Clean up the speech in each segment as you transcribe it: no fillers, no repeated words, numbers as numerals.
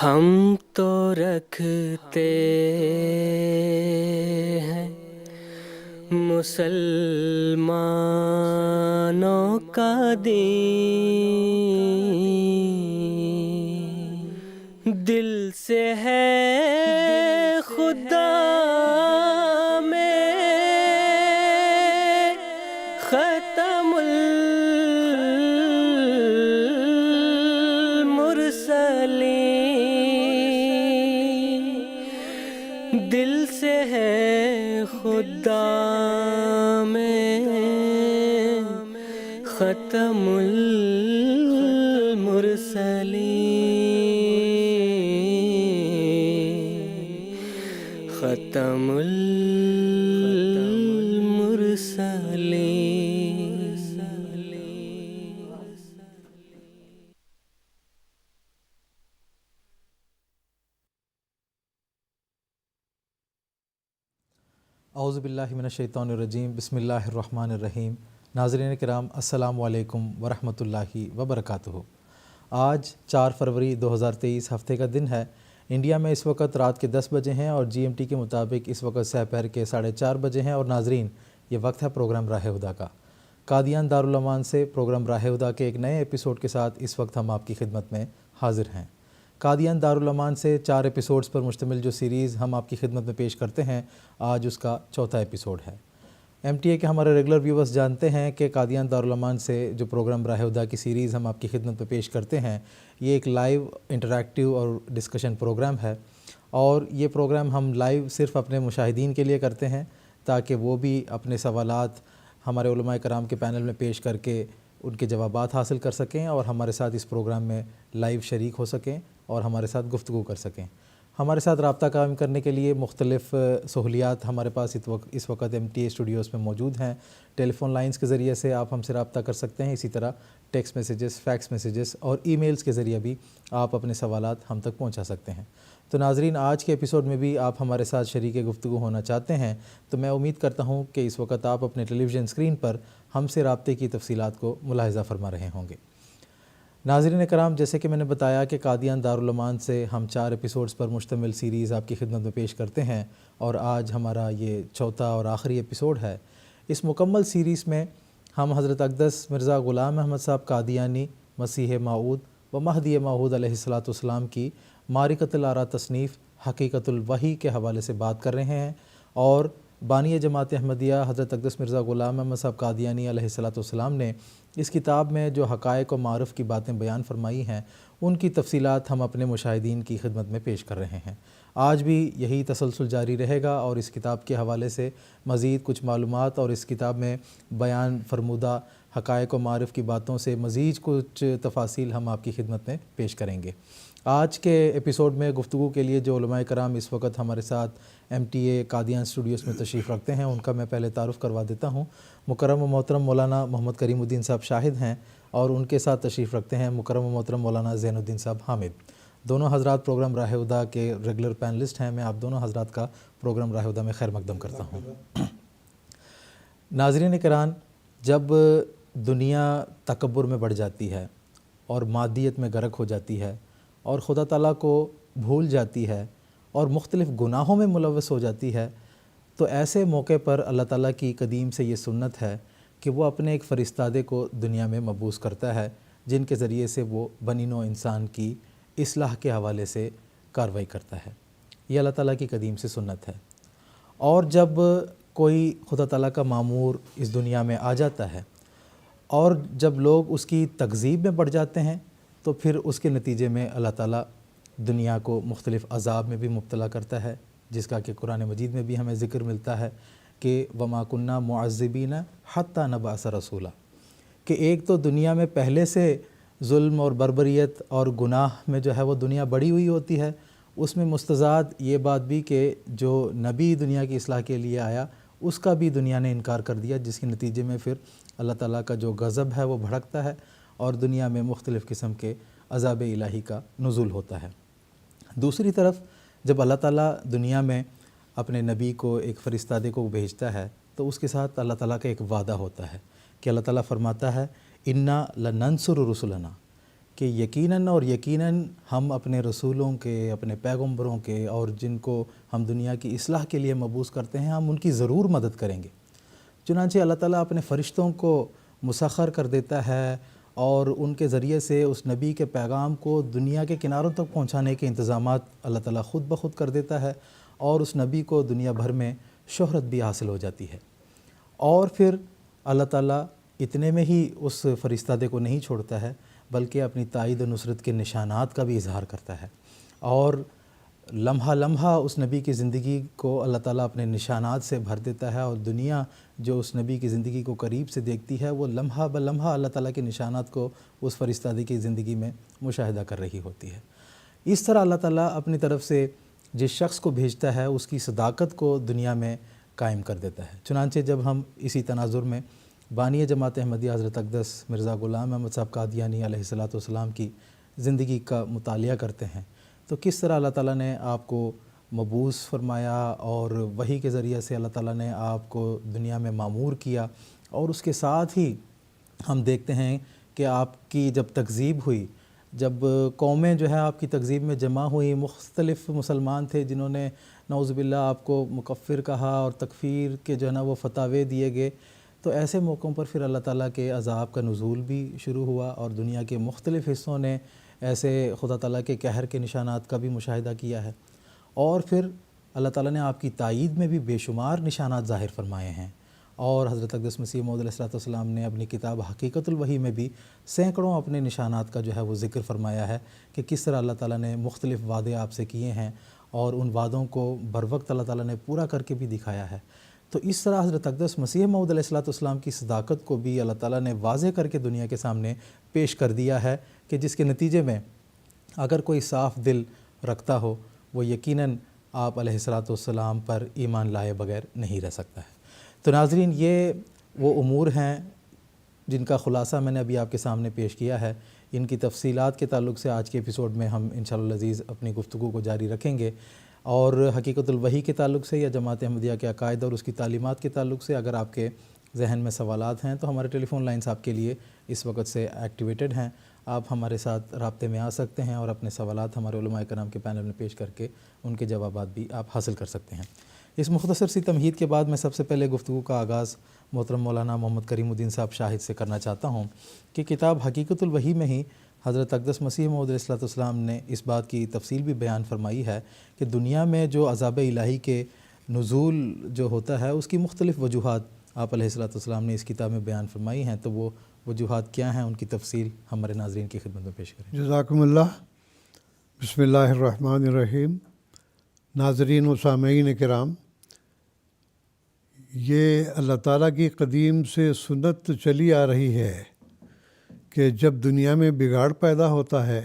ہم تو رکھتے ہیں مسلمانوں کا دین، دل سے ہے خدا میں ختم المرسلین، دل سے ہے خدا میں ختم المرسلین، ختم المرسلین۔ اعوذ باللہ من الشیطان الرجیم، بسم اللہ الرحمن الرحیم۔ ناظرین کرام، السلام علیکم ورحمۃ اللہ وبرکاتہ۔ آج 4 فروری 2023 ہفتے کا دن ہے۔ انڈیا میں اس وقت رات کے 10 بجے ہیں اور جی ایم ٹی کے مطابق اس وقت سحر کے 4:30 بجے ہیں۔ اور ناظرین، یہ وقت ہے پروگرام راہ ہدیٰ کا۔ قادیان دارالامان سے پروگرام راہ ہدیٰ کے ایک نئے ایپیسوڈ کے ساتھ اس وقت ہم آپ کی خدمت میں حاضر ہیں۔ قادیان دارالامان سے 4 ایپیسوڈز پر مشتمل جو سیریز ہم آپ کی خدمت میں پیش کرتے ہیں، آج اس کا 4تھا ایپیسوڈ ہے۔ ایم ٹی اے کے ہمارے ریگولر ویورز جانتے ہیں کہ قادیان دارالامان سے جو پروگرام راہ ہدیٰ کی سیریز ہم آپ کی خدمت میں پیش کرتے ہیں، یہ ایک لائیو انٹریکٹیو اور ڈسکشن پروگرام ہے، اور یہ پروگرام ہم لائیو صرف اپنے مشاہدین کے لیے کرتے ہیں تاکہ وہ بھی اپنے سوالات ہمارے علماء کرام کے پینل میں پیش کر کے ان کے جوابات حاصل کر سکیں اور ہمارے ساتھ اس پروگرام میں لائیو شریک ہو سکیں اور ہمارے ساتھ گفتگو کر سکیں۔ ہمارے ساتھ رابطہ قائم کرنے کے لیے مختلف سہولیات ہمارے پاس اس وقت ایم ٹی اے اسٹوڈیوز میں موجود ہیں۔ ٹیلی فون لائنز کے ذریعے سے آپ ہم سے رابطہ کر سکتے ہیں، اسی طرح ٹیکسٹ میسیجز، فیکس میسیجز اور ای میلز کے ذریعے بھی آپ اپنے سوالات ہم تک پہنچا سکتے ہیں۔ تو ناظرین، آج کے ایپیسوڈ میں بھی آپ ہمارے ساتھ شریک گفتگو ہونا چاہتے ہیں تو میں امید کرتا ہوں کہ اس وقت آپ اپنے ٹیلی ویژن اسکرین پر ہم سے رابطے کی تفصیلات کو ملاحظہ فرما رہے ہوں گے۔ ناظرین کرام، جیسے کہ میں نے بتایا کہ قادیان دارالامان سے ہم 4 ایپیسوڈز پر مشتمل سیریز آپ کی خدمت میں پیش کرتے ہیں، اور آج ہمارا یہ 4تھا اور آخری ایپیسوڈ ہے۔ اس مکمل سیریز میں ہم حضرت اقدس مرزا غلام احمد صاحب قادیانی، مسیح موعود و مہدی موعود علیہ السلام کی معرکۃ الآراء تصنیف حقیقت الوحی کے حوالے سے بات کر رہے ہیں، اور بانی جماعت احمدیہ حضرت اقدس مرزا غلام احمد صاحب قادیانی علیہ السلام نے اس کتاب میں جو حقائق و معارف کی باتیں بیان فرمائی ہیں، ان کی تفصیلات ہم اپنے مشاہدین کی خدمت میں پیش کر رہے ہیں۔ آج بھی یہی تسلسل جاری رہے گا، اور اس کتاب کے حوالے سے مزید کچھ معلومات اور اس کتاب میں بیان فرمودہ حقائق و معارف کی باتوں سے مزید کچھ تفاصیل ہم آپ کی خدمت میں پیش کریں گے۔ آج کے ایپیسوڈ میں گفتگو کے لیے جو علماء کرام اس وقت ہمارے ساتھ M T A Qadian studios میں تشریف رکھتے ہیں، ان کا میں پہلے تعارف کروا دیتا ہوں۔ مکرم و محترم مولانا محمد کریم الدین صاحب شاہد ہیں، اور ان کے ساتھ تشریف رکھتے ہیں مکرم و محترم مولانا زین الدین صاحب حامد۔ دونوں حضرات پروگرام راہ ہدیٰ کے ریگولر پینلسٹ ہیں۔ میں آپ دونوں حضرات کا پروگرام راہ ہدیٰ میں خیر مقدم کرتا ہوں۔ ناظرین کرام، جب دنیا تکبر میں بڑھ جاتی ہے اور مادیت میں غرق ہو جاتی ہے اور خدا تعالیٰ کو بھول جاتی ہے اور مختلف گناہوں میں ملوث ہو جاتی ہے، تو ایسے موقع پر اللہ تعالیٰ کی قدیم سے یہ سنت ہے کہ وہ اپنے ایک فرستادے کو دنیا میں مبعوث کرتا ہے، جن کے ذریعے سے وہ بنی نوع انسان کی اصلاح کے حوالے سے کارروائی کرتا ہے۔ یہ اللہ تعالیٰ کی قدیم سے سنت ہے، اور جب کوئی خدا تعالیٰ کا مامور اس دنیا میں آ جاتا ہے اور جب لوگ اس کی تکذیب میں پڑ جاتے ہیں، تو پھر اس کے نتیجے میں اللہ تعالیٰ دنیا کو مختلف عذاب میں بھی مبتلا کرتا ہے، جس کا کہ قرآن مجید میں بھی ہمیں ذکر ملتا ہے کہ وَمَا كُنَّا مُعَذِّبِينَ حَتَّى نَبْعَثَ رَسُولًا، کہ ایک تو دنیا میں پہلے سے ظلم اور بربریت اور گناہ میں جو ہے وہ دنیا بڑھی ہوئی ہوتی ہے، اس میں مستضاد یہ بات بھی کہ جو نبی دنیا کی اصلاح کے لیے آیا اس کا بھی دنیا نے انکار کر دیا، جس کے نتیجے میں پھر اللہ تعالیٰ کا جو غضب ہے وہ بھڑکتا ہے اور دنیا میں مختلف قسم کے عذاب الہی کا نزول ہوتا ہے۔ دوسری طرف جب اللہ تعالیٰ دنیا میں اپنے نبی کو ایک فرستادے کو بھیجتا ہے، تو اس کے ساتھ اللہ تعالیٰ کا ایک وعدہ ہوتا ہے کہ اللہ تعالیٰ فرماتا ہے اِنَّا لَنَنْصُرُ رُسُلَنَا، کہ یقیناً اور یقیناً ہم اپنے رسولوں کے، اپنے پیغمبروں کے اور جن کو ہم دنیا کی اصلاح کے لیے مبعوث کرتے ہیں، ہم ان کی ضرور مدد کریں گے۔ چنانچہ اللہ تعالیٰ اپنے فرشتوں کو مسخر کر دیتا ہے اور ان کے ذریعے سے اس نبی کے پیغام کو دنیا کے کناروں تک پہنچانے کے انتظامات اللہ تعالیٰ خود بخود کر دیتا ہے، اور اس نبی کو دنیا بھر میں شہرت بھی حاصل ہو جاتی ہے۔ اور پھر اللہ تعالیٰ اتنے میں ہی اس فرشتادے کو نہیں چھوڑتا ہے، بلکہ اپنی تائید و نصرت کے نشانات کا بھی اظہار کرتا ہے، اور لمحہ لمحہ اس نبی کی زندگی کو اللہ تعالیٰ اپنے نشانات سے بھر دیتا ہے، اور دنیا جو اس نبی کی زندگی کو قریب سے دیکھتی ہے وہ لمحہ بلمحہ اللہ تعالیٰ کے نشانات کو اس فرشتادے کی زندگی میں مشاہدہ کر رہی ہوتی ہے۔ اس طرح اللہ تعالیٰ اپنی طرف سے جس شخص کو بھیجتا ہے اس کی صداقت کو دنیا میں قائم کر دیتا ہے۔ چنانچہ جب ہم اسی تناظر میں بانی جماعت احمدیہ حضرت اقدس مرزا غلام احمد صاحب قادیانی علیہ السلام کی زندگی کا مطالعہ کرتے ہیں تو کس طرح اللہ تعالیٰ نے آپ کو مبعوث فرمایا، اور وحی کے ذریعے سے اللہ تعالیٰ نے آپ کو دنیا میں معمور کیا، اور اس کے ساتھ ہی ہم دیکھتے ہیں کہ آپ کی جب تکذیب ہوئی، جب قومیں جو ہے آپ کی تکذیب میں جمع ہوئی، مختلف مسلمان تھے جنہوں نے نعوذ باللہ آپ کو مکفر کہا اور تکفیر کے جو ہے نا وہ فتاوے دیے گئے، تو ایسے موقعوں پر پھر اللہ تعالیٰ کے عذاب کا نزول بھی شروع ہوا، اور دنیا کے مختلف حصوں نے ایسے خدا تعالیٰ کے قہر کے نشانات کا بھی مشاہدہ کیا ہے، اور پھر اللہ تعالیٰ نے آپ کی تائید میں بھی بے شمار نشانات ظاہر فرمائے ہیں، اور حضرت اقدس مسیح موعود علیہ السلام نے اپنی کتاب حقیقت الوحی میں بھی سینکڑوں اپنے نشانات کا جو ہے وہ ذکر فرمایا ہے کہ کس طرح اللہ تعالیٰ نے مختلف وعدے آپ سے کیے ہیں، اور ان وعدوں کو بروقت اللہ تعالیٰ نے پورا کر کے بھی دکھایا ہے۔ تو اس طرح حضرت اقدس مسیح موعود علیہ السلام کی صداقت کو بھی اللہ تعالیٰ نے واضح کر کے دنیا کے سامنے پیش کر دیا ہے، کہ جس کے نتیجے میں اگر کوئی صاف دل رکھتا ہو وہ یقیناً آپ علیہ السلام پر ایمان لائے بغیر نہیں رہ سکتا ہے۔ تو ناظرین، یہ وہ امور ہیں جن کا خلاصہ میں نے ابھی آپ کے سامنے پیش کیا ہے۔ ان کی تفصیلات کے تعلق سے آج کے ایپیسوڈ میں ہم انشاءاللہ العزیز اپنی گفتگو کو جاری رکھیں گے، اور حقیقت الوحی کے تعلق سے یا جماعت احمدیہ کے عقائد اور اس کی تعلیمات کے تعلق سے اگر آپ کے ذہن میں سوالات ہیں تو ہمارے ٹیلی فون لائنز آپ کے لیے اس وقت سے ایکٹیویٹڈ ہیں۔ آپ ہمارے ساتھ رابطے میں آ سکتے ہیں اور اپنے سوالات ہمارے علماء کرام کے پینل میں پیش کر کے ان کے جوابات بھی آپ حاصل کر سکتے ہیں۔ اس مختصر سی تمہید کے بعد میں سب سے پہلے گفتگو کا آغاز محترم مولانا محمد کریم الدین صاحب شاہد سے کرنا چاہتا ہوں کہ کتاب حقیقت الوحی میں ہی حضرت اقدس مسیح موعود علیہ السلام نے اس بات کی تفصیل بھی بیان فرمائی ہے کہ دنیا میں جو عذاب الہی کے نزول جو ہوتا ہے اس کی مختلف وجوہات آپ علیہ السلام نے اس کتاب میں بیان فرمائی ہیں، تو وہ وجوہات کیا ہیں، ان کی تفصیل ہمارے ناظرین کی خدمت میں پیش کریں۔ جزاکم اللہ۔ بسم اللہ الرحمن الرحیم۔ ناظرین و سامعین کرام، یہ اللہ تعالیٰ کی قدیم سے سنت چلی آ رہی ہے کہ جب دنیا میں بگاڑ پیدا ہوتا ہے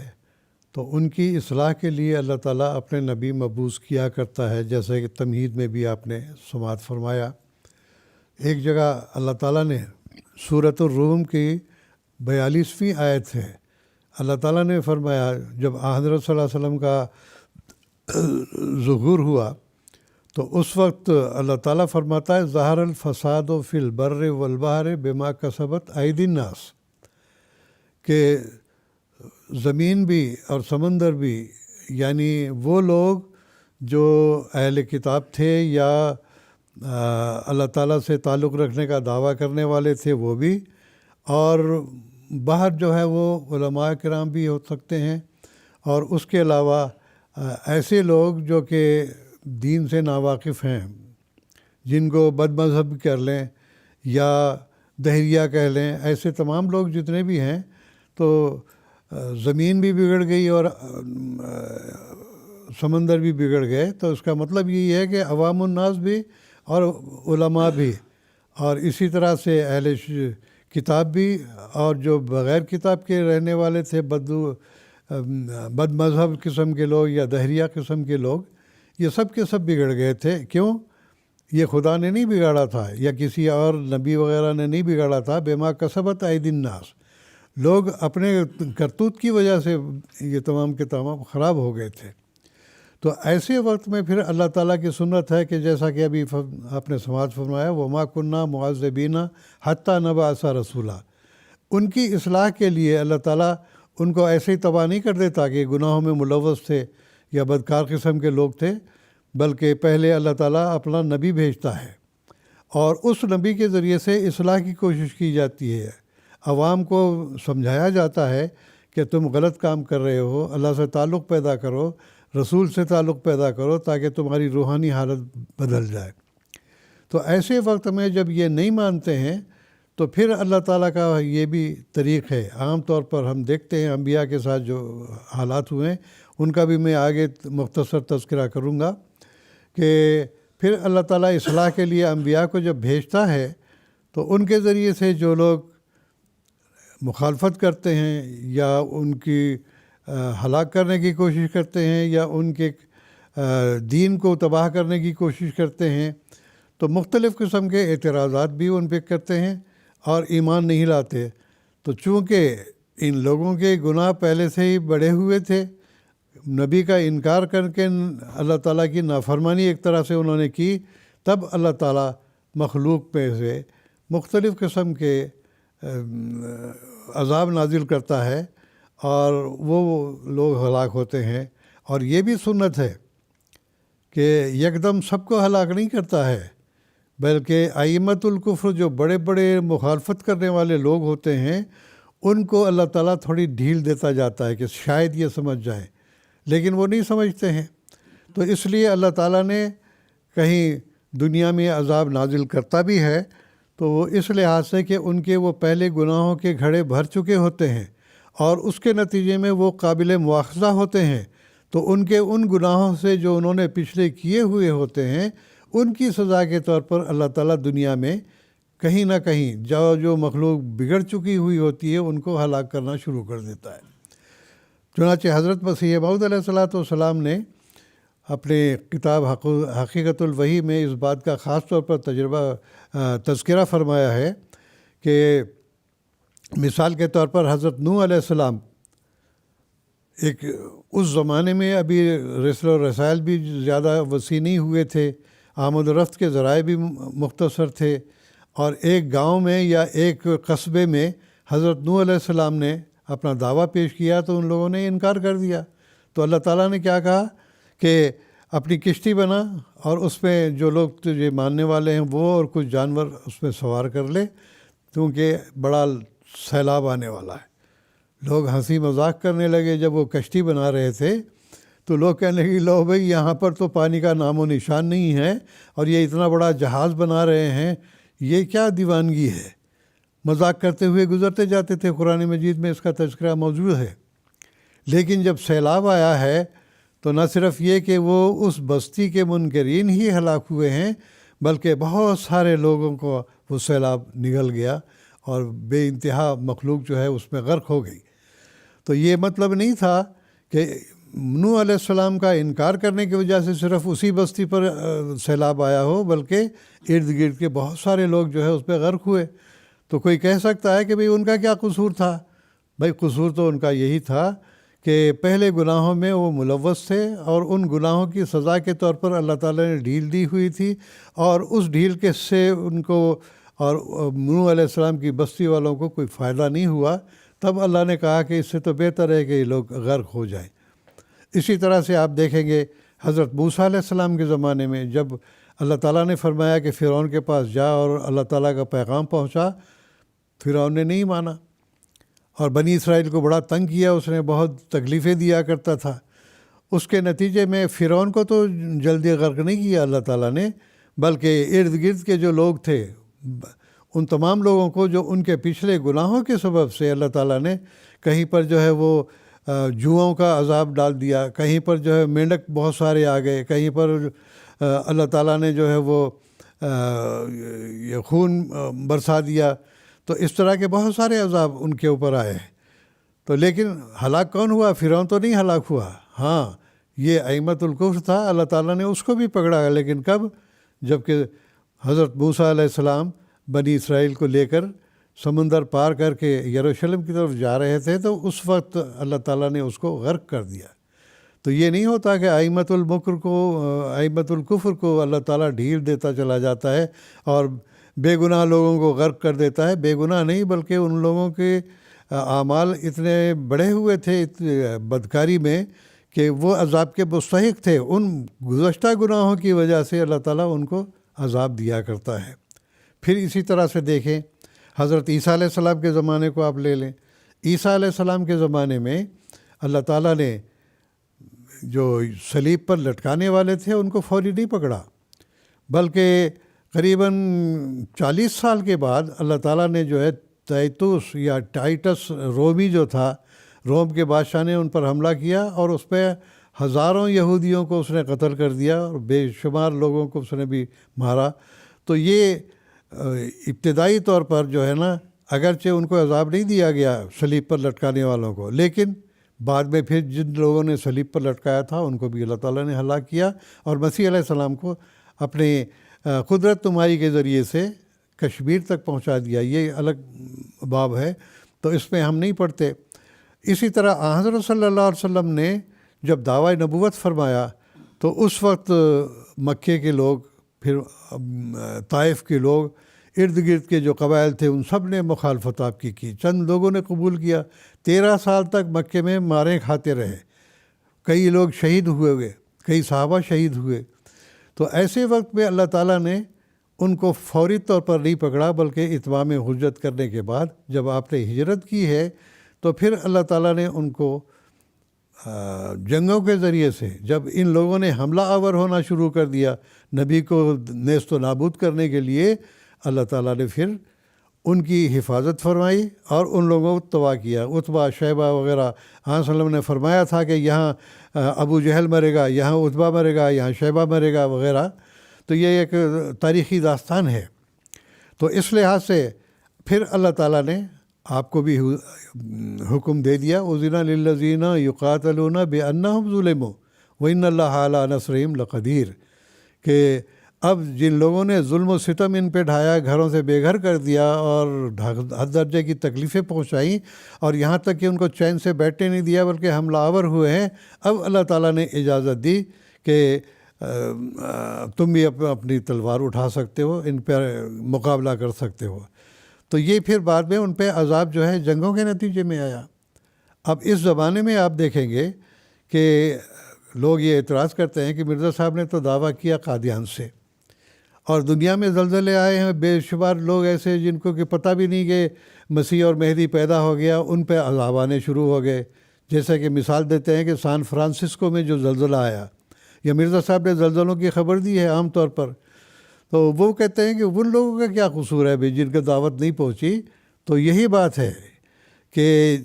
تو ان کی اصلاح کے لیے اللہ تعالیٰ اپنے نبی مبعوث کیا کرتا ہے، جیسے کہ تمہید میں بھی آپ نے سماعت فرمایا۔ ایک جگہ اللہ تعالیٰ نے سورۃ الروم کی 42ویں آیت ہے، اللہ تعالیٰ نے فرمایا جب حضرت صلی اللہ علیہ وسلم کا ظہور ہوا تو اس وقت اللہ تعالیٰ فرماتا ہے ظہر الفساد فی البر والبحر بما کسبت ایدی الناس، کہ زمین بھی اور سمندر بھی، یعنی وہ لوگ جو اہل کتاب تھے یا اللہ تعالیٰ سے تعلق رکھنے کا دعویٰ کرنے والے تھے وہ بھی، اور باہر جو ہے وہ علماء کرام بھی ہو سکتے ہیں، اور اس کے علاوہ ایسے لوگ جو کہ دین سے ناواقف ہیں، جن کو بد مذہب کر لیں یا دہریہ کہہ لیں، ایسے تمام لوگ جتنے بھی ہیں، تو زمین بھی بگڑ گئی اور سمندر بھی بگڑ گئے۔ تو اس کا مطلب یہی ہے کہ عوام الناس بھی اور علماء بھی، اور اسی طرح سے اہل کتاب بھی، اور جو بغیر کتاب کے رہنے والے تھے، بد مذہب قسم کے لوگ یا دہریہ قسم کے لوگ، یہ سب کے سب بگڑ گئے تھے۔ کیوں؟ یہ خدا نے نہیں بگاڑا تھا یا کسی اور نبی وغیرہ نے نہیں بگاڑا تھا، بما کسبت ایدی الناس، لوگ اپنے کرتوت کی وجہ سے یہ تمام کے تمام خراب ہو گئے تھے۔ تو ایسے وقت میں پھر اللہ تعالیٰ کی سنت ہے کہ جیسا کہ ابھی آپ نے سماعت فرمایا وما کننا معذبین حتی نبعث رسولا، ان کی اصلاح کے لیے اللہ تعالیٰ ان کو ایسے ہی تباہ نہیں کر دیتا کہ گناہوں میں ملوث تھے یا بدکار قسم کے لوگ تھے، بلکہ پہلے اللہ تعالیٰ اپنا نبی بھیجتا ہے اور اس نبی کے ذریعے سے اصلاح کی کوشش کی جاتی ہے۔ عوام کو سمجھایا جاتا ہے کہ تم غلط کام کر رہے ہو، اللہ سے تعلق پیدا کرو، رسول سے تعلق پیدا کرو تاکہ تمہاری روحانی حالت بدل جائے۔ تو ایسے وقت میں جب یہ نہیں مانتے ہیں تو پھر اللہ تعالیٰ کا یہ بھی طریق ہے۔ عام طور پر ہم دیکھتے ہیں انبیاء کے ساتھ جو حالات ہوئے ہیں ان کا بھی میں آگے مختصر تذکرہ کروں گا کہ پھر اللہ تعالیٰ اصلاح کے لیے انبیاء کو جب بھیجتا ہے تو ان کے ذریعے سے جو لوگ مخالفت کرتے ہیں یا ان کی ہلاک کرنے کی کوشش کرتے ہیں یا ان کے دین کو تباہ کرنے کی کوشش کرتے ہیں تو مختلف قسم کے اعتراضات بھی ان پہ کرتے ہیں اور ایمان نہیں لاتے۔ تو چونکہ ان لوگوں کے گناہ پہلے سے ہی بڑھے ہوئے تھے، نبی کا انکار کر کے اللہ تعالیٰ کی نافرمانی ایک طرح سے انہوں نے کی، تب اللہ تعالیٰ مخلوق میں سے مختلف قسم کے عذاب نازل کرتا ہے اور وہ لوگ ہلاک ہوتے ہیں۔ اور یہ بھی سنت ہے کہ یکدم سب کو ہلاک نہیں کرتا ہے، بلکہ ائمۃ الکفر جو بڑے بڑے مخالفت کرنے والے لوگ ہوتے ہیں ان کو اللہ تعالیٰ تھوڑی ڈھیل دیتا جاتا ہے کہ شاید یہ سمجھ جائیں، لیکن وہ نہیں سمجھتے ہیں۔ تو اس لیے اللہ تعالیٰ نے کہیں دنیا میں عذاب نازل کرتا بھی ہے تو وہ اس لحاظ سے کہ ان کے وہ پہلے گناہوں کے گھڑے بھر چکے ہوتے ہیں اور اس کے نتیجے میں وہ قابل مواخذہ ہوتے ہیں، تو ان کے ان گناہوں سے جو انہوں نے پچھلے کیے ہوئے ہوتے ہیں ان کی سزا کے طور پر اللہ تعالیٰ دنیا میں کہیں نہ کہیں جو مخلوق بگڑ چکی ہوئی ہوتی ہے ان کو ہلاک کرنا شروع کر دیتا ہے۔ چنانچہ حضرت مسیح موعود علیہ السلام نے اپنے کتاب حقیقت الوحی میں اس بات کا خاص طور پر تذکرہ فرمایا ہے کہ مثال کے طور پر حضرت نوح علیہ السلام ایک اس زمانے میں ابھی رسل و رسائل بھی زیادہ وسیع نہیں ہوئے تھے، آمد و رفت کے ذرائع بھی مختصر تھے، اور ایک گاؤں میں یا ایک قصبے میں حضرت نوح علیہ السلام نے اپنا دعویٰ پیش کیا تو ان لوگوں نے انکار کر دیا۔ تو اللہ تعالیٰ نے کیا کہا کہ اپنی کشتی بنا اور اس میں جو لوگ تجھے ماننے والے ہیں وہ اور کچھ جانور اس میں سوار کر لے، کیونکہ بڑا سیلاب آنے والا ہے۔ لوگ ہنسی مذاق کرنے لگے جب وہ کشتی بنا رہے تھے تو لوگ کہنے لگے لو بھائی یہاں پر تو پانی کا نام و نشان نہیں ہے اور یہ اتنا بڑا جہاز بنا رہے ہیں، یہ کیا دیوانگی ہے۔ مذاق کرتے ہوئے گزرتے جاتے تھے، قرآن مجید میں اس کا تذکرہ موجود ہے۔ لیکن جب سیلاب آیا ہے تو نہ صرف یہ کہ وہ اس بستی کے منکرین ہی ہلاک ہوئے ہیں بلکہ بہت سارے لوگوں کو وہ سیلاب نگل گیا اور بے انتہا مخلوق جو ہے اس میں غرق ہو گئی۔ تو یہ مطلب نہیں تھا کہ نوح علیہ السلام کا انکار کرنے کی وجہ سے صرف اسی بستی پر سیلاب آیا ہو، بلکہ ارد گرد کے بہت سارے لوگ جو ہے اس پہ غرق ہوئے۔ تو کوئی کہہ سکتا ہے کہ بھئی ان کا کیا قصور تھا؟ بھئی قصور تو ان کا یہی تھا کہ پہلے گناہوں میں وہ ملوث تھے اور ان گناہوں کی سزا کے طور پر اللہ تعالیٰ نے ڈھیل دی ہوئی تھی، اور اس ڈھیل کے سے ان کو اور نوح علیہ السلام کی بستی والوں کو کوئی فائدہ نہیں ہوا۔ تب اللہ نے کہا کہ اس سے تو بہتر ہے کہ یہ لوگ غرق ہو جائیں۔ اسی طرح سے آپ دیکھیں گے حضرت موسیٰ علیہ السلام کے زمانے میں جب اللہ تعالیٰ نے فرمایا کہ فرعون کے پاس جا اور اللہ تعالیٰ کا پیغام پہنچا، فرعون نے نہیں مانا اور بنی اسرائیل کو بڑا تنگ کیا، اس نے بہت تکلیفیں دیا کرتا تھا۔ اس کے نتیجے میں فرعون کو تو جلدی غرق نہیں کیا اللہ تعالیٰ نے، بلکہ ارد گرد کے جو لوگ تھے ان تمام لوگوں کو جو ان کے پچھلے گناہوں کے سبب سے اللہ تعالیٰ نے کہیں پر جو ہے وہ جوؤں کا عذاب ڈال دیا، کہیں پر جو ہے مینڈک بہت سارے آ گئے، کہیں پر اللہ تعالیٰ نے جو ہے وہ یہ خون برسا دیا۔ تو اس طرح کے بہت سارے عذاب ان کے اوپر آئے ہیں۔ تو لیکن ہلاک کون ہوا؟ فرعون تو نہیں ہلاک ہوا۔ ہاں، یہ ائمۃ الکفر تھا، اللہ تعالیٰ نے اس کو بھی پکڑا، لیکن کب؟ جب کہ حضرت موسیٰ علیہ السلام بنی اسرائیل کو لے کر سمندر پار کر کے یروشلم کی طرف جا رہے تھے تو اس وقت اللہ تعالیٰ نے اس کو غرق کر دیا۔ تو یہ نہیں ہوتا کہ ائمۃ الکفر کو اللہ تعالیٰ ڈھیل دیتا چلا جاتا ہے اور بے گناہ لوگوں کو غرق کر دیتا ہے۔ بے گناہ نہیں، بلکہ ان لوگوں کے اعمال اتنے بڑھے ہوئے تھے بدکاری میں کہ وہ عذاب کے مستحق تھے. ان گزشتہ گناہوں کی وجہ سے اللہ تعالیٰ ان کو عذاب دیا کرتا ہے. پھر اسی طرح سے دیکھیں حضرت عیسیٰ علیہ السلام کے زمانے کو آپ لے لیں. عیسیٰ علیہ السلام کے زمانے میں اللہ تعالیٰ نے جو صلیب پر لٹکانے والے تھے ان کو فوری نہیں پکڑا، بلکہ قریباً 40 سال کے بعد اللہ تعالیٰ نے جو ہے تائتوس یا ٹائٹس رومی جو تھا، روم کے بادشاہ نے ان پر حملہ کیا اور اس پہ ہزاروں یہودیوں کو اس نے قتل کر دیا اور بے شمار لوگوں کو اس نے بھی مارا. تو یہ ابتدائی طور پر جو ہے نا، اگرچہ ان کو عذاب نہیں دیا گیا صلیب پر لٹکانے والوں کو، لیکن بعد میں پھر جن لوگوں نے صلیب پر لٹکایا تھا ان کو بھی اللہ تعالیٰ نے ہلاک کیا اور مسیح علیہ السلام کو اپنے قدرت نمائی کے ذریعے سے کشمیر تک پہنچا دیا. یہ الگ باب ہے، تو اس میں ہم نہیں پڑھتے. اسی طرح حضرت صلی اللہ علیہ وسلم نے جب دعویٰ نبوت فرمایا تو اس وقت مکے کے لوگ، پھر طائف کے لوگ، ارد گرد کے جو قبائل تھے ان سب نے مخالفت آپ کی. چند لوگوں نے قبول کیا. 13 سال تک مکے میں مارے کھاتے رہے. کئی لوگ شہید ہوئے، کئی صحابہ شہید ہوئے. تو ایسے وقت میں اللہ تعالیٰ نے ان کو فوری طور پر نہیں پکڑا، بلکہ اتمام حجت کرنے کے بعد جب آپ نے ہجرت کی ہے تو پھر اللہ تعالیٰ نے ان کو جنگوں کے ذریعے سے، جب ان لوگوں نے حملہ آور ہونا شروع کر دیا نبی کو نیست و نابود کرنے کے لیے، اللہ تعالیٰ نے پھر ان کی حفاظت فرمائی اور ان لوگوں کو تباہ کیا. عتبہ، شیبہ وغیرہ، صلی اللہ علیہ وسلم نے فرمایا تھا کہ یہاں ابو جہل مرے گا، یہاں عتبہ مرے گا، یہاں شیبہ مرے گا وغیرہ. تو یہ ایک تاریخی داستان ہے. تو اس لحاظ سے پھر اللہ تعالیٰ نے آپ کو بھی حکم دے دیا، اذن للذین یقاتلون بانہم ظلموا وان اللہ علی نصرہم لقدیر، کہ اب جن لوگوں نے ظلم و ستم ان پہ ڈھایا، گھروں سے بے گھر کر دیا اور حد درجے کی تکلیفیں پہنچائیں اور یہاں تک کہ ان کو چین سے بیٹھنے نہیں دیا بلکہ حملہ آور ہوئے ہیں، اب اللہ تعالیٰ نے اجازت دی کہ تم بھی اپنی تلوار اٹھا سکتے ہو، ان پہ مقابلہ کر سکتے ہو. تو یہ پھر بعد میں ان پہ عذاب جو ہے جنگوں کے نتیجے میں آیا. اب اس زمانے میں آپ دیکھیں گے کہ لوگ یہ اعتراض کرتے ہیں کہ مرزا صاحب نے تو دعویٰ کیا قادیان سے، اور دنیا میں زلزلے آئے ہیں، بے شمار لوگ ایسے جن کو کہ پتہ بھی نہیں کہ مسیح اور مہدی پیدا ہو گیا، ان پہ عذاب آنے شروع ہو گئے. جیسے کہ مثال دیتے ہیں کہ سان فرانسسکو میں جو زلزلہ آیا، یا مرزا صاحب نے زلزلوں کی خبر دی ہے عام طور پر، تو وہ کہتے ہیں کہ ان لوگوں کا کیا قصور ہے بھی جن کا دعوت نہیں پہنچی. تو یہی بات ہے کہ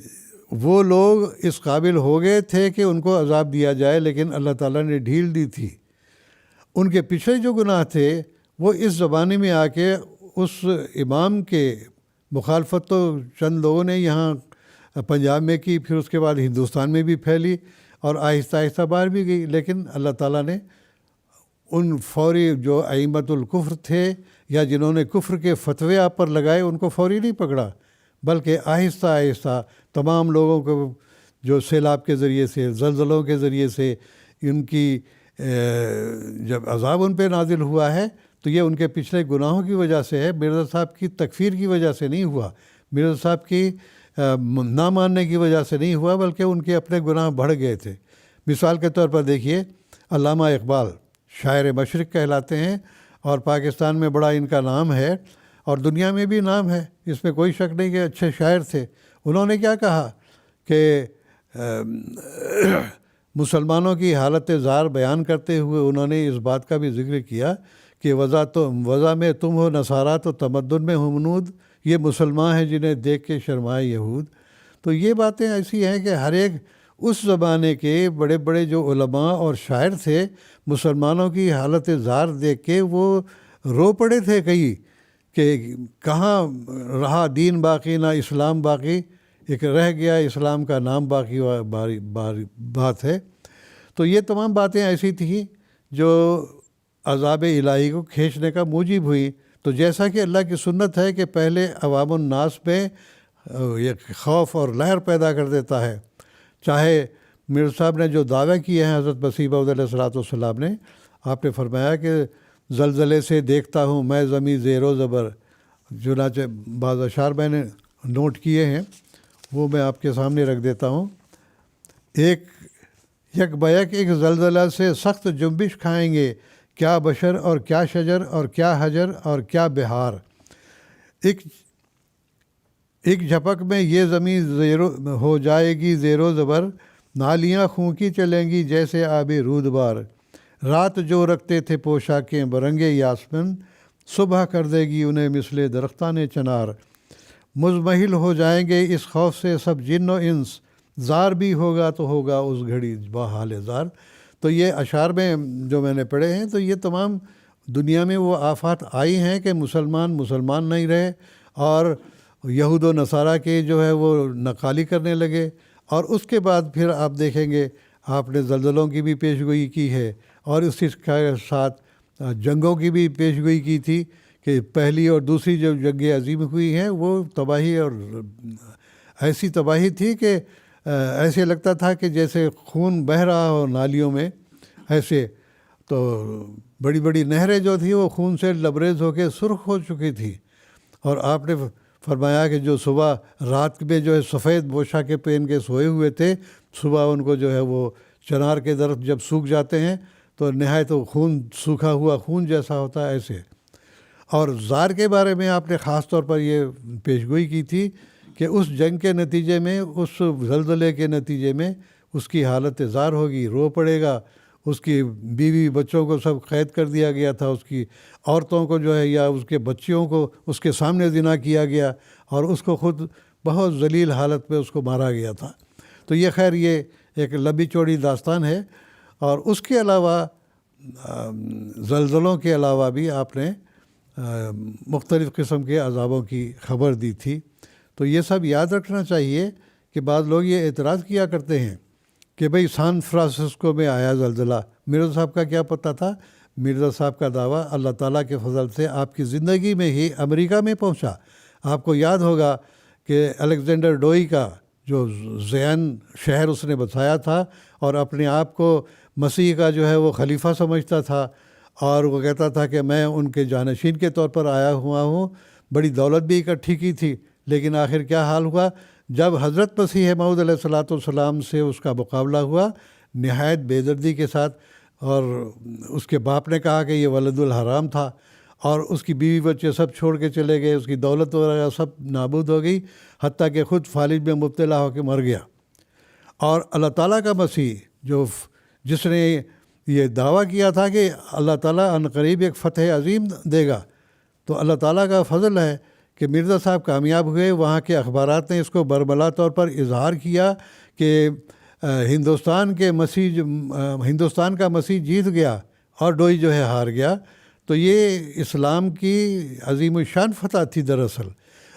وہ لوگ اس قابل ہو گئے تھے کہ ان کو عذاب دیا جائے، لیکن اللہ تعالیٰ نے ڈھیل دی تھی. ان کے پچھلے جو گناہ تھے وہ اس زمانے میں آ کے اس امام کے مخالفت تو چند لوگوں نے یہاں پنجاب میں کی، پھر اس کے بعد ہندوستان میں بھی پھیلی اور آہستہ آہستہ باہر بھی گئی. لیکن اللہ تعالیٰ نے ان فوری جو ائمۃ الکفر تھے یا جنہوں نے کفر کے فتوے آپ پر لگائے ان کو فوری نہیں پکڑا، بلکہ آہستہ آہستہ تمام لوگوں کو جو سیلاب کے ذریعے سے، زلزلوں کے ذریعے سے ان کی جب عذاب ان پہ نازل ہوا ہے تو یہ ان کے پچھلے گناہوں کی وجہ سے ہے. مرزا صاحب کی تکفیر کی وجہ سے نہیں ہوا، مرزا صاحب کی نہ ماننے کی وجہ سے نہیں ہوا، بلکہ ان کے اپنے گناہ بڑھ گئے تھے. مثال کے طور پر دیکھیے علامہ اقبال شاعر مشرق کہلاتے ہیں اور پاکستان میں بڑا ان کا نام ہے اور دنیا میں بھی نام ہے، اس میں کوئی شک نہیں کہ اچھے شاعر تھے. انہوں نے کیا کہا کہ مسلمانوں کی حالت زار بیان کرتے ہوئے انہوں نے اس بات کا بھی ذکر کیا کہ وضع میں تم ہو نصارہ تو تمدن میں ہو منود، یہ مسلمان ہیں جنہیں دیکھ کے شرمائے یہود. تو یہ باتیں ایسی ہیں کہ ہر ایک اس زمانے کے بڑے بڑے جو علماء اور شاعر تھے مسلمانوں کی حالت زار دیکھ کے وہ رو پڑے تھے کئی کہ کہاں رہا دین باقی نہ اسلام باقی، ایک رہ گیا اسلام کا نام باقی بات ہے. تو یہ تمام باتیں ایسی تھیں جو عذاب الہی کو کھینچنے کا موجب ہوئی. تو جیسا کہ اللہ کی سنت ہے کہ پہلے عوام الناس میں ایک خوف اور لہر پیدا کر دیتا ہے. چاہے مرزا صاحب نے جو دعویٰ کیے ہیں حضرت مسیح موعود علیہ الصلوۃ والسلام نے، آپ نے فرمایا کہ زلزلے سے دیکھتا ہوں میں زمیں زیر و زبر، چنانچہ بعض اشعار میں نے نوٹ کیے ہیں وہ میں آپ کے سامنے رکھ دیتا ہوں۔ ایک یک بیک ایک زلزلہ سے سخت جنبش کھائیں گے، کیا بشر اور کیا شجر اور کیا حجر اور کیا بہار۔ ایک جھپک میں یہ زمین ہو جائے گی زیر و زبر، نالیاں خونکی چلیں گی جیسے آب رود بار۔ رات جو رکھتے تھے پوشاکیں برنگے یاسمن، صبح کر دے گی انہیں مثل درختان چنار۔ مزمحل ہو جائیں گے اس خوف سے سب جن و انس، زار بھی ہوگا تو ہوگا اس گھڑی بحال زار۔ تو یہ اشعار میں جو میں نے پڑھے ہیں، تو یہ تمام دنیا میں وہ آفات آئی ہیں کہ مسلمان نہیں رہے، اور یہود و نصارہ کے جو ہے وہ نقالی کرنے لگے۔ اور اس کے بعد پھر آپ دیکھیں گے آپ نے زلزلوں کی بھی پیشگوئی کی ہے، اور اسی کے ساتھ جنگوں کی بھی پیشگوئی کی تھی کہ پہلی اور دوسری جو جنگیں عظیم ہوئی ہیں وہ تباہی، اور ایسی تباہی تھی کہ ایسے لگتا تھا کہ جیسے خون بہہ رہا ہو نالیوں میں ایسے۔ تو بڑی بڑی نہریں جو تھیں وہ خون سے لبریز ہو کے سرخ ہو چکی تھی۔ اور آپ نے فرمایا کہ جو صبح رات میں جو ہے سفید پوشاکیں پہن کے سوئے ہوئے تھے، صبح ان کو جو ہے وہ چنار کے درخت جب سوکھ جاتے ہیں تو نہایت خون، سوکھا ہوا خون جیسا ہوتا ہے ایسے۔ اور زار کے بارے میں آپ نے خاص طور پر یہ پیشگوئی کی تھی کہ اس جنگ کے نتیجے میں، اس زلزلے کے نتیجے میں اس کی حالت زار ہوگی، رو پڑے گا، اس کی بیوی بچوں کو سب قید کر دیا گیا تھا، اس کی عورتوں کو جو ہے یا اس کے بچیوں کو اس کے سامنے زنا کیا گیا، اور اس کو خود بہت ذلیل حالت میں اس کو مارا گیا تھا۔ تو یہ خیر یہ ایک لمبی چوڑی داستان ہے۔ اور اس کے علاوہ زلزلوں کے علاوہ بھی آپ نے مختلف قسم کے عذابوں کی خبر دی تھی۔ تو یہ سب یاد رکھنا چاہیے کہ بعض لوگ یہ اعتراض کیا کرتے ہیں کہ بھئی سان فرانسسکو میں آیا زلزلہ، مرزا صاحب کا کیا پتہ تھا؟ مرزا صاحب کا دعویٰ اللہ تعالیٰ کے فضل سے آپ کی زندگی میں ہی امریکہ میں پہنچا۔ آپ کو یاد ہوگا کہ الیگزینڈر ڈوئی کا جو زین شہر اس نے بسایا تھا، اور اپنے آپ کو مسیح کا جو ہے وہ خلیفہ سمجھتا تھا، اور وہ کہتا تھا کہ میں ان کے جانشین کے طور پر آیا ہوا ہوں، بڑی دولت بھی اکٹھی کی تھی۔ لیکن آخر کیا حال ہوا؟ جب حضرت مسیح موعود علیہ الصلاۃ والسلام سے اس کا مقابلہ ہوا نہایت بے دردی کے ساتھ، اور اس کے باپ نے کہا کہ یہ ولد الحرام تھا، اور اس کی بیوی بچے سب چھوڑ کے چلے گئے، اس کی دولت وغیرہ سب نابود ہو گئی، حتیٰ کہ خود فالج میں مبتلا ہو کے مر گیا۔ اور اللہ تعالیٰ کا مسیح جس نے یہ دعویٰ کیا تھا کہ اللہ تعالیٰ عنقریب ایک فتح عظیم دے گا، تو اللہ تعالیٰ کا فضل ہے کہ مرزا صاحب کامیاب ہوئے۔ وہاں کے اخبارات نے اس کو برملا طور پر اظہار کیا کہ ہندوستان کا مسیح جیت گیا اور ڈوئی جو ہے ہار گیا۔ تو یہ اسلام کی عظیم الشان فتح تھی دراصل۔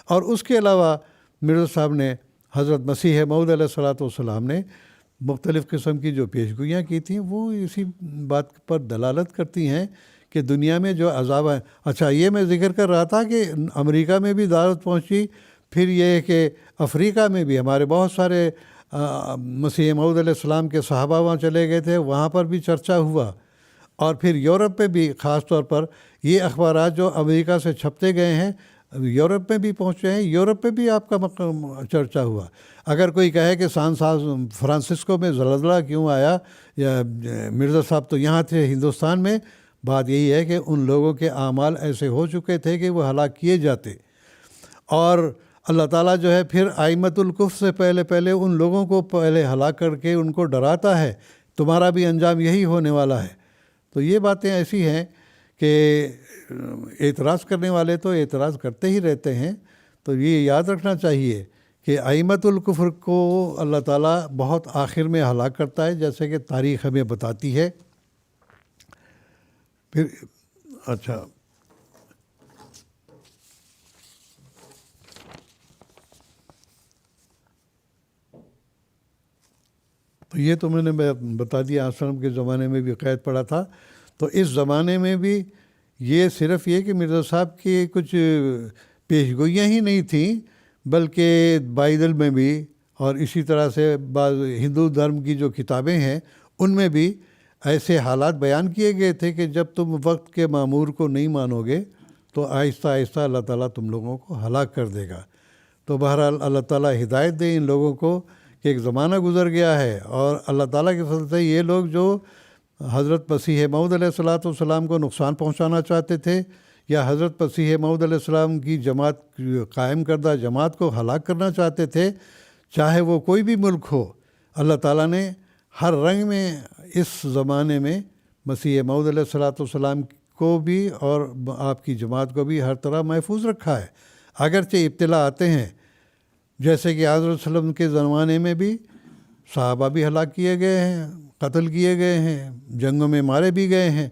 اور اس کے علاوہ مرزا صاحب نے حضرت مسیح موعود علیہ الصلاۃ والسلام نے مختلف قسم کی جو پیشگوئیاں کی تھیں وہ اسی بات پر دلالت کرتی ہیں کہ دنیا میں جو عذاب ہے۔ اچھا، یہ میں ذکر کر رہا تھا کہ امریکہ میں بھی دعوت پہنچی، پھر یہ کہ افریقہ میں بھی ہمارے بہت سارے مسیح موعود علیہ السلام کے صحابہ وہاں چلے گئے تھے، وہاں پر بھی چرچا ہوا۔ اور پھر یورپ میں بھی خاص طور پر یہ اخبارات جو امریکہ سے چھپتے گئے ہیں یورپ میں بھی پہنچے ہیں، یورپ میں بھی آپ کا چرچا ہوا۔ اگر کوئی کہے کہ سان فرانسسکو میں زلزلہ کیوں آیا، یا مرزا صاحب تو یہاں تھے ہندوستان میں، بات یہی ہے کہ ان لوگوں کے اعمال ایسے ہو چکے تھے کہ وہ ہلاک کیے جاتے، اور اللہ تعالیٰ جو ہے پھر ائمۃ الکفر سے پہلے ان لوگوں کو پہلے ہلاک کر کے ان کو ڈراتا ہے، تمہارا بھی انجام یہی ہونے والا ہے۔ تو یہ باتیں ایسی ہیں کہ اعتراض کرنے والے تو اعتراض کرتے ہی رہتے ہیں۔ تو یہ یاد رکھنا چاہیے کہ ائمۃ الکفر کو اللہ تعالیٰ بہت آخر میں ہلاک کرتا ہے، جیسے کہ تاریخ ہمیں بتاتی ہے۔ پھر اچھا، تو یہ تو میں نے بتا دیا، آسلم کے زمانے میں بھی قید پڑا تھا۔ تو اس زمانے میں بھی یہ صرف یہ کہ مرزا صاحب کی کچھ پیشگوئیاں ہی نہیں تھیں، بلکہ بائبل میں بھی، اور اسی طرح سے بعض ہندو دھرم کی جو کتابیں ہیں ان میں بھی ایسے حالات بیان کیے گئے تھے کہ جب تم وقت کے معمور کو نہیں مانو گے تو آہستہ آہستہ اللہ تعالیٰ تم لوگوں کو ہلاک کر دے گا۔ تو بہرحال اللہ تعالیٰ ہدایت دے ان لوگوں کو کہ ایک زمانہ گزر گیا ہے اور اللہ تعالیٰ کے فضل سے یہ لوگ جو حضرت مسیح موعود علیہ الصلاۃ والسلام کو نقصان پہنچانا چاہتے تھے یا حضرت مسیح موعود علیہ السلام کی جماعت قائم کردہ جماعت کو ہلاک کرنا چاہتے تھے، چاہے وہ کوئی بھی ملک ہو، اللہ تعالیٰ نے ہر رنگ میں اس زمانے میں مسیح موعود علیہ الصلاۃ والسلام کو بھی اور آپ کی جماعت کو بھی ہر طرح محفوظ رکھا ہے۔ اگرچہ ابتلا آتے ہیں، جیسے کہ حضرت صلی اللہ علیہ وسلم کے زمانے میں بھی صحابہ بھی ہلاک کیے گئے ہیں، قتل کیے گئے ہیں، جنگوں میں مارے بھی گئے ہیں،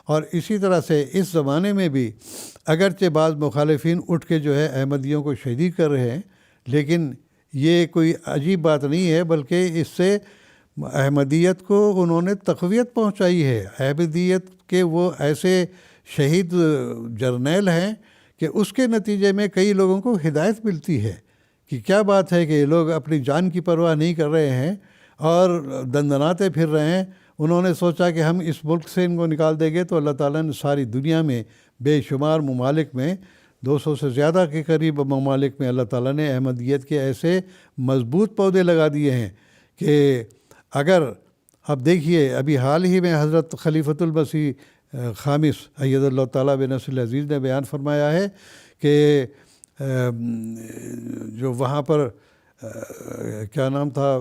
اور اسی طرح سے اس زمانے میں بھی اگرچہ بعض مخالفین اٹھ کے جو ہے احمدیوں کو شہید کر رہے ہیں، لیکن یہ کوئی عجیب بات نہیں ہے، بلکہ اس سے احمدیت کو انہوں نے تقویت پہنچائی ہے۔ احمدیت کے وہ ایسے شہید جرنیل ہیں کہ اس کے نتیجے میں کئی لوگوں کو ہدایت ملتی ہے کہ کیا بات ہے کہ یہ لوگ اپنی جان کی پرواہ نہیں کر رہے ہیں اور دندناتے پھر رہے ہیں۔ انہوں نے سوچا کہ ہم اس ملک سے ان کو نکال دیں گے، تو اللہ تعالیٰ نے ساری دنیا میں بے شمار ممالک میں 200 سے زیادہ کے قریب ممالک میں اللہ تعالیٰ نے احمدیت کے ایسے مضبوط پودے لگا دیے ہیں کہ اگر اب دیکھیے ابھی حال ہی میں حضرت خلیفۃ المسیح خامس اید اللہ تعالیٰ بنصر العزیز نے بیان فرمایا ہے کہ جو وہاں پر کیا نام تھا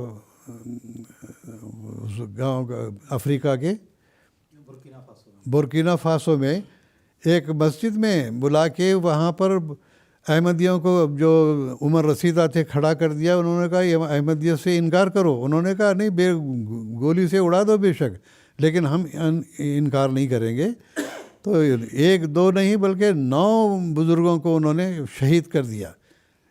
گاؤں افریقہ کے برکینا فاسو میں ایک مسجد میں بلا کے وہاں پر احمدیوں کو جو عمر رسیدہ تھے کھڑا کر دیا۔ انہوں نے کہا یہ احمدیت سے انکار کرو، انہوں نے کہا نہیں، گولی سے اڑا دو بے شک، لیکن ہم انکار نہیں کریں گے۔ تو ایک دو نہیں بلکہ 9 بزرگوں کو انہوں نے شہید کر دیا،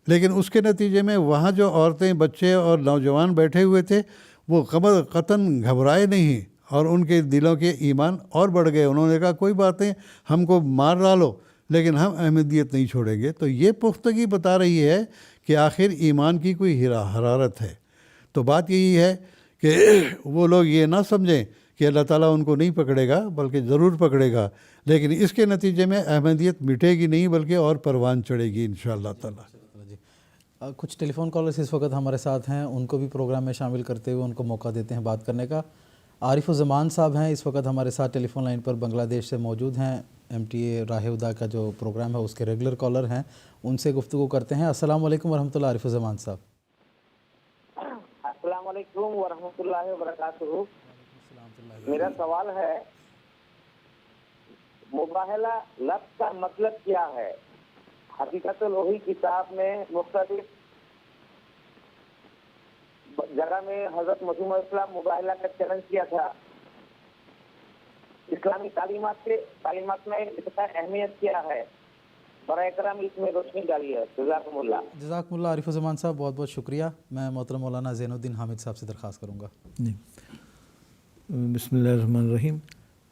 لیکن اس کے نتیجے میں وہاں جو عورتیں، بچے اور نوجوان بیٹھے ہوئے تھے وہ قطعاً گھبرائے نہیں، اور ان کے دلوں کے ایمان اور بڑھ گئے۔ انہوں نے کہا کوئی بات نہیں، ہم کو مار ڈالو لیکن ہم احمدیت نہیں چھوڑیں گے۔ تو یہ پختگی بتا رہی ہے کہ آخر ایمان کی کوئی حرارت ہے۔ تو بات یہی ہے کہ وہ لوگ یہ نہ سمجھیں کہ اللہ تعالیٰ ان کو نہیں پکڑے گا، بلکہ ضرور پکڑے گا، لیکن اس کے نتیجے میں احمدیت مٹے گی نہیں بلکہ اور پروان چڑھے گی انشاءاللہ تعالیٰ۔ کچھ ٹیلی فون کالرز اس وقت ہمارے ساتھ ہیں، ان کو بھی پروگرام میں شامل کرتے ہوئے ان کو موقع دیتے ہیں بات کرنے کا۔ عارف الزمان صاحب ہیں اس وقت ہمارے ساتھ ٹیلی فون لائن پر، بنگلہ دیش سے موجود ہیں، MTA راہ ہدیٰ کا جو پروگرام ہے اس کے ریگولر کالر ہیں، ان سے گفتگو کرتے ہیں۔ السلام علیکم ورحمۃ اللہ، عارف الزمان صاحب۔ السلام علیکم ورحمۃ اللہ وبرکاتہ۔ میرا سوال ہے مباہلہ لفظ کا مطلب کیا ہے؟ حقیقت الوحی کتاب میں مختلف جگہ میں حضرت مسیح علیہ السلام مباہلہ کا چیلنج کیا تھا۔ اسلامی تعلیمات میں اس کا اہمیت کیا ہے؟ برائے کرم اس میں روشنی ڈالیے، جزاکم اللہ۔ جزاکم اللہ عارف الزمان صاحب، بہت بہت شکریہ۔ میں محترم مولانا زین الدین حامد صاحب سے درخواست کروں گا۔ جی، بسم اللہ الرحمن الرحیم۔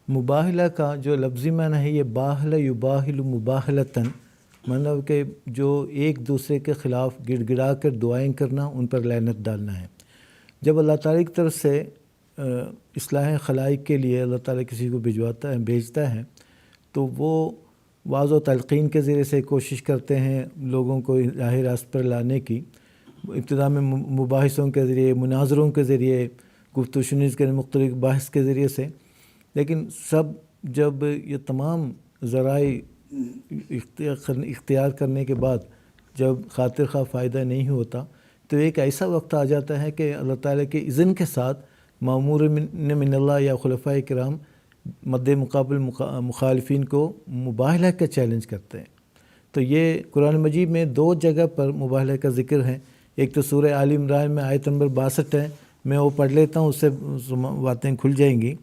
مباہلہ کا جو لفظی معنی ہے یہ باہل یباہل مباہلتاً، مطلب کہ جو ایک دوسرے کے خلاف گڑ گڑا کر دعائیں کرنا، ان پر لعنت ڈالنا ہے۔ جب اللہ تعالیٰ کی طرف سے اصلاح خلائق کے لیے اللہ تعالیٰ کسی کو بھیجتا ہے تو وہ واضح و تلقین کے ذریعے سے کوشش کرتے ہیں لوگوں کو راہ راست پر لانے کی، ابتدا میں مباحثوں کے ذریعے، مناظروں کے ذریعے، گفت و شنید کے مختلف بحث کے ذریعے سے، لیکن جب یہ تمام ذرائع اختیار کرنے کے بعد جب خاطر خواہ فائدہ نہیں ہوتا تو ایک ایسا وقت آ جاتا ہے کہ اللہ تعالیٰ کے اذن کے ساتھ مامور من اللہ یا خلفائے کرام مد مقابل مخالفین کو مباہلہ کا چیلنج کرتے ہیں۔ تو یہ قرآن مجید میں 2 جگہ پر مباہلہ کا ذکر ہے۔ ایک تو سورہ آل عمران میں آیت نمبر 62 ہے، میں وہ پڑھ لیتا ہوں، اس سے باتیں کھل جائیں گی۔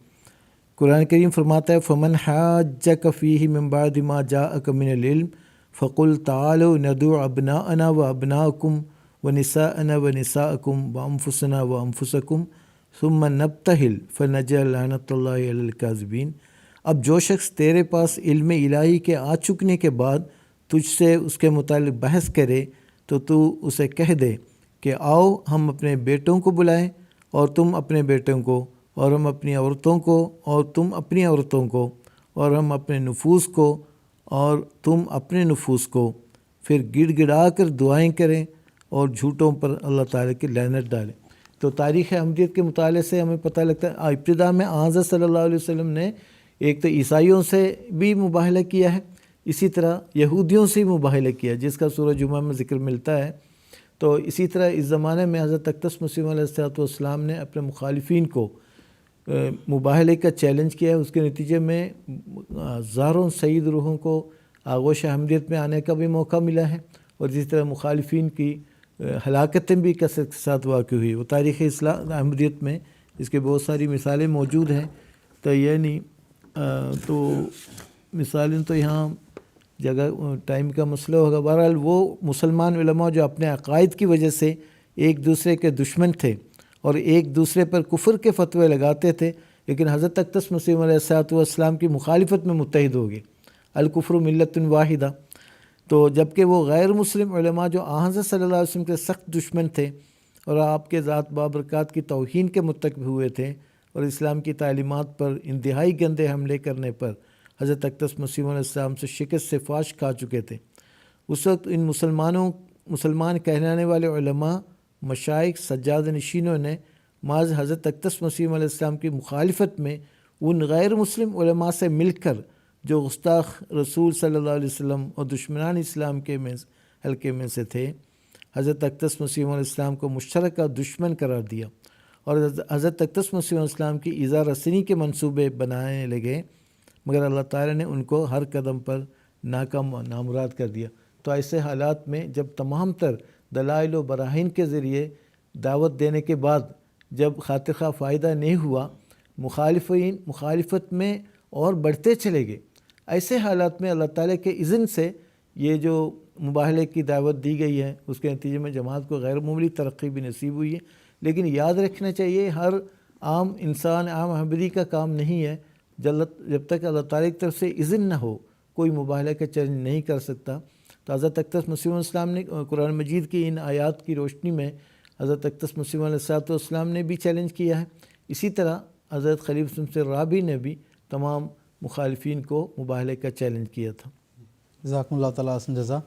قرآن کریم فرماتا ہے فمن حاجک فیہ من بعد ما جاءک من العلم فقل تعالوا ندعو ابناءنا وابناءکم ونساءنا ونساءکم وانفسنا وانفسکم ثم نبتہل فنجعل لعنۃ اللہ علی الکاذبین۔ اب جو شخص تیرے پاس علم الہی کے آ چکنے کے بعد تجھ سے اس کے متعلق بحث کرے تو تو اسے کہہ دے کہ آؤ ہم اپنے بیٹوں کو بلائیں اور تم اپنے بیٹوں کو، اور ہم اپنی عورتوں کو اور تم اپنی عورتوں کو، اور ہم اپنے نفوس کو اور تم اپنے نفوس کو، پھر گڑ گڑا کر دعائیں کریں اور جھوٹوں پر اللہ تعالیٰ کی لعنت ڈالے۔ تو تاریخ احمدیت کے مطالعے سے ہمیں پتہ لگتا ہے ابتدا میں حضرت صلی اللہ علیہ وسلم نے ایک تو عیسائیوں سے بھی مباہلہ کیا ہے، اسی طرح یہودیوں سے مباہلہ کیا جس کا سورہ جمعہ میں ذکر ملتا ہے۔ تو اسی طرح اس زمانے میں حضرت اقدس مسیح علیہ السلام نے اپنے مخالفین کو مباہلے کا چیلنج کیا ہے۔ اس کے نتیجے میں ہزاروں سعید روحوں کو آغوش احمدیت میں آنے کا بھی موقع ملا ہے، اور اسی طرح مخالفین کی ہلاکتیں بھی کثرت کے ساتھ واقع ہوئی۔ وہ تاریخ اسلام احمدیت میں اس کے بہت ساری مثالیں موجود ہیں، تو یعنی تو مثالیں تو یہاں جگہ ٹائم کا مسئلہ ہوگا۔ بہرحال وہ مسلمان علماء جو اپنے عقائد کی وجہ سے ایک دوسرے کے دشمن تھے اور ایک دوسرے پر کفر کے فتوے لگاتے تھے، لیکن حضرت اقدس مسیح علیہ السلام کی مخالفت میں متحد ہو گئے۔ الکفر ملت واحدہ۔ تو جبکہ وہ غیر مسلم علماء جو حضرت صلی اللہ علیہ وسلم کے سخت دشمن تھے اور آپ کے ذات بابرکات کی توہین کے مرتکب ہوئے تھے اور اسلام کی تعلیمات پر انتہائی گندے حملے کرنے پر حضرت اقدس مسیح علیہ السلام سے شکست سے فاش کھا چکے تھے، اس وقت ان مسلمان کہلانے والے علماء، مشائخ، سجادہ نشینوں نے محض حضرت اقدس مسیح علیہ السلام کی مخالفت میں ان غیر مسلم علماء سے مل کر جو گستاخ رسول صلی اللہ علیہ وسلم اور دشمنان اسلام کے حلقے میں سے تھے، حضرت اقدس مسیح علیہ السلام کو مشترکہ دشمن قرار دیا اور حضرت اقدس مسیح علیہ السلام کی ایذا رسانی کے منصوبے بنانے لگے، مگر اللہ تعالیٰ نے ان کو ہر قدم پر ناکام و نامراد کر دیا۔ تو ایسے حالات میں جب تمام تر دلائل و براہین کے ذریعے دعوت دینے کے بعد جب خاطر خواہ فائدہ نہیں ہوا، مخالفین مخالفت میں اور بڑھتے چلے گئے، ایسے حالات میں اللہ تعالیٰ کے اذن سے یہ جو مباہلے کی دعوت دی گئی ہے، اس کے نتیجے میں جماعت کو غیر معمولی ترقی بھی نصیب ہوئی ہے۔ لیکن یاد رکھنا چاہیے ہر عام انسان، عام احمدی کا کام نہیں ہے، جب تک اللہ تعالیٰ کی طرف سے اذن نہ ہو کوئی مباہلہ کا چیلنج نہیں کر سکتا۔ تو حضرت اقدس مسیح علیہ السلام نے قرآن مجید کی ان آیات کی روشنی میں حضرت اقدس مسیح علیہ السلام نے بھی چیلنج کیا ہے، اسی طرح حضرت خلیفہ شمس رابعی نے بھی تمام مخالفین کو مباہلے کا چیلنج کیا تھا۔ جزاکم اللہ تعالیٰ حسن جزا۔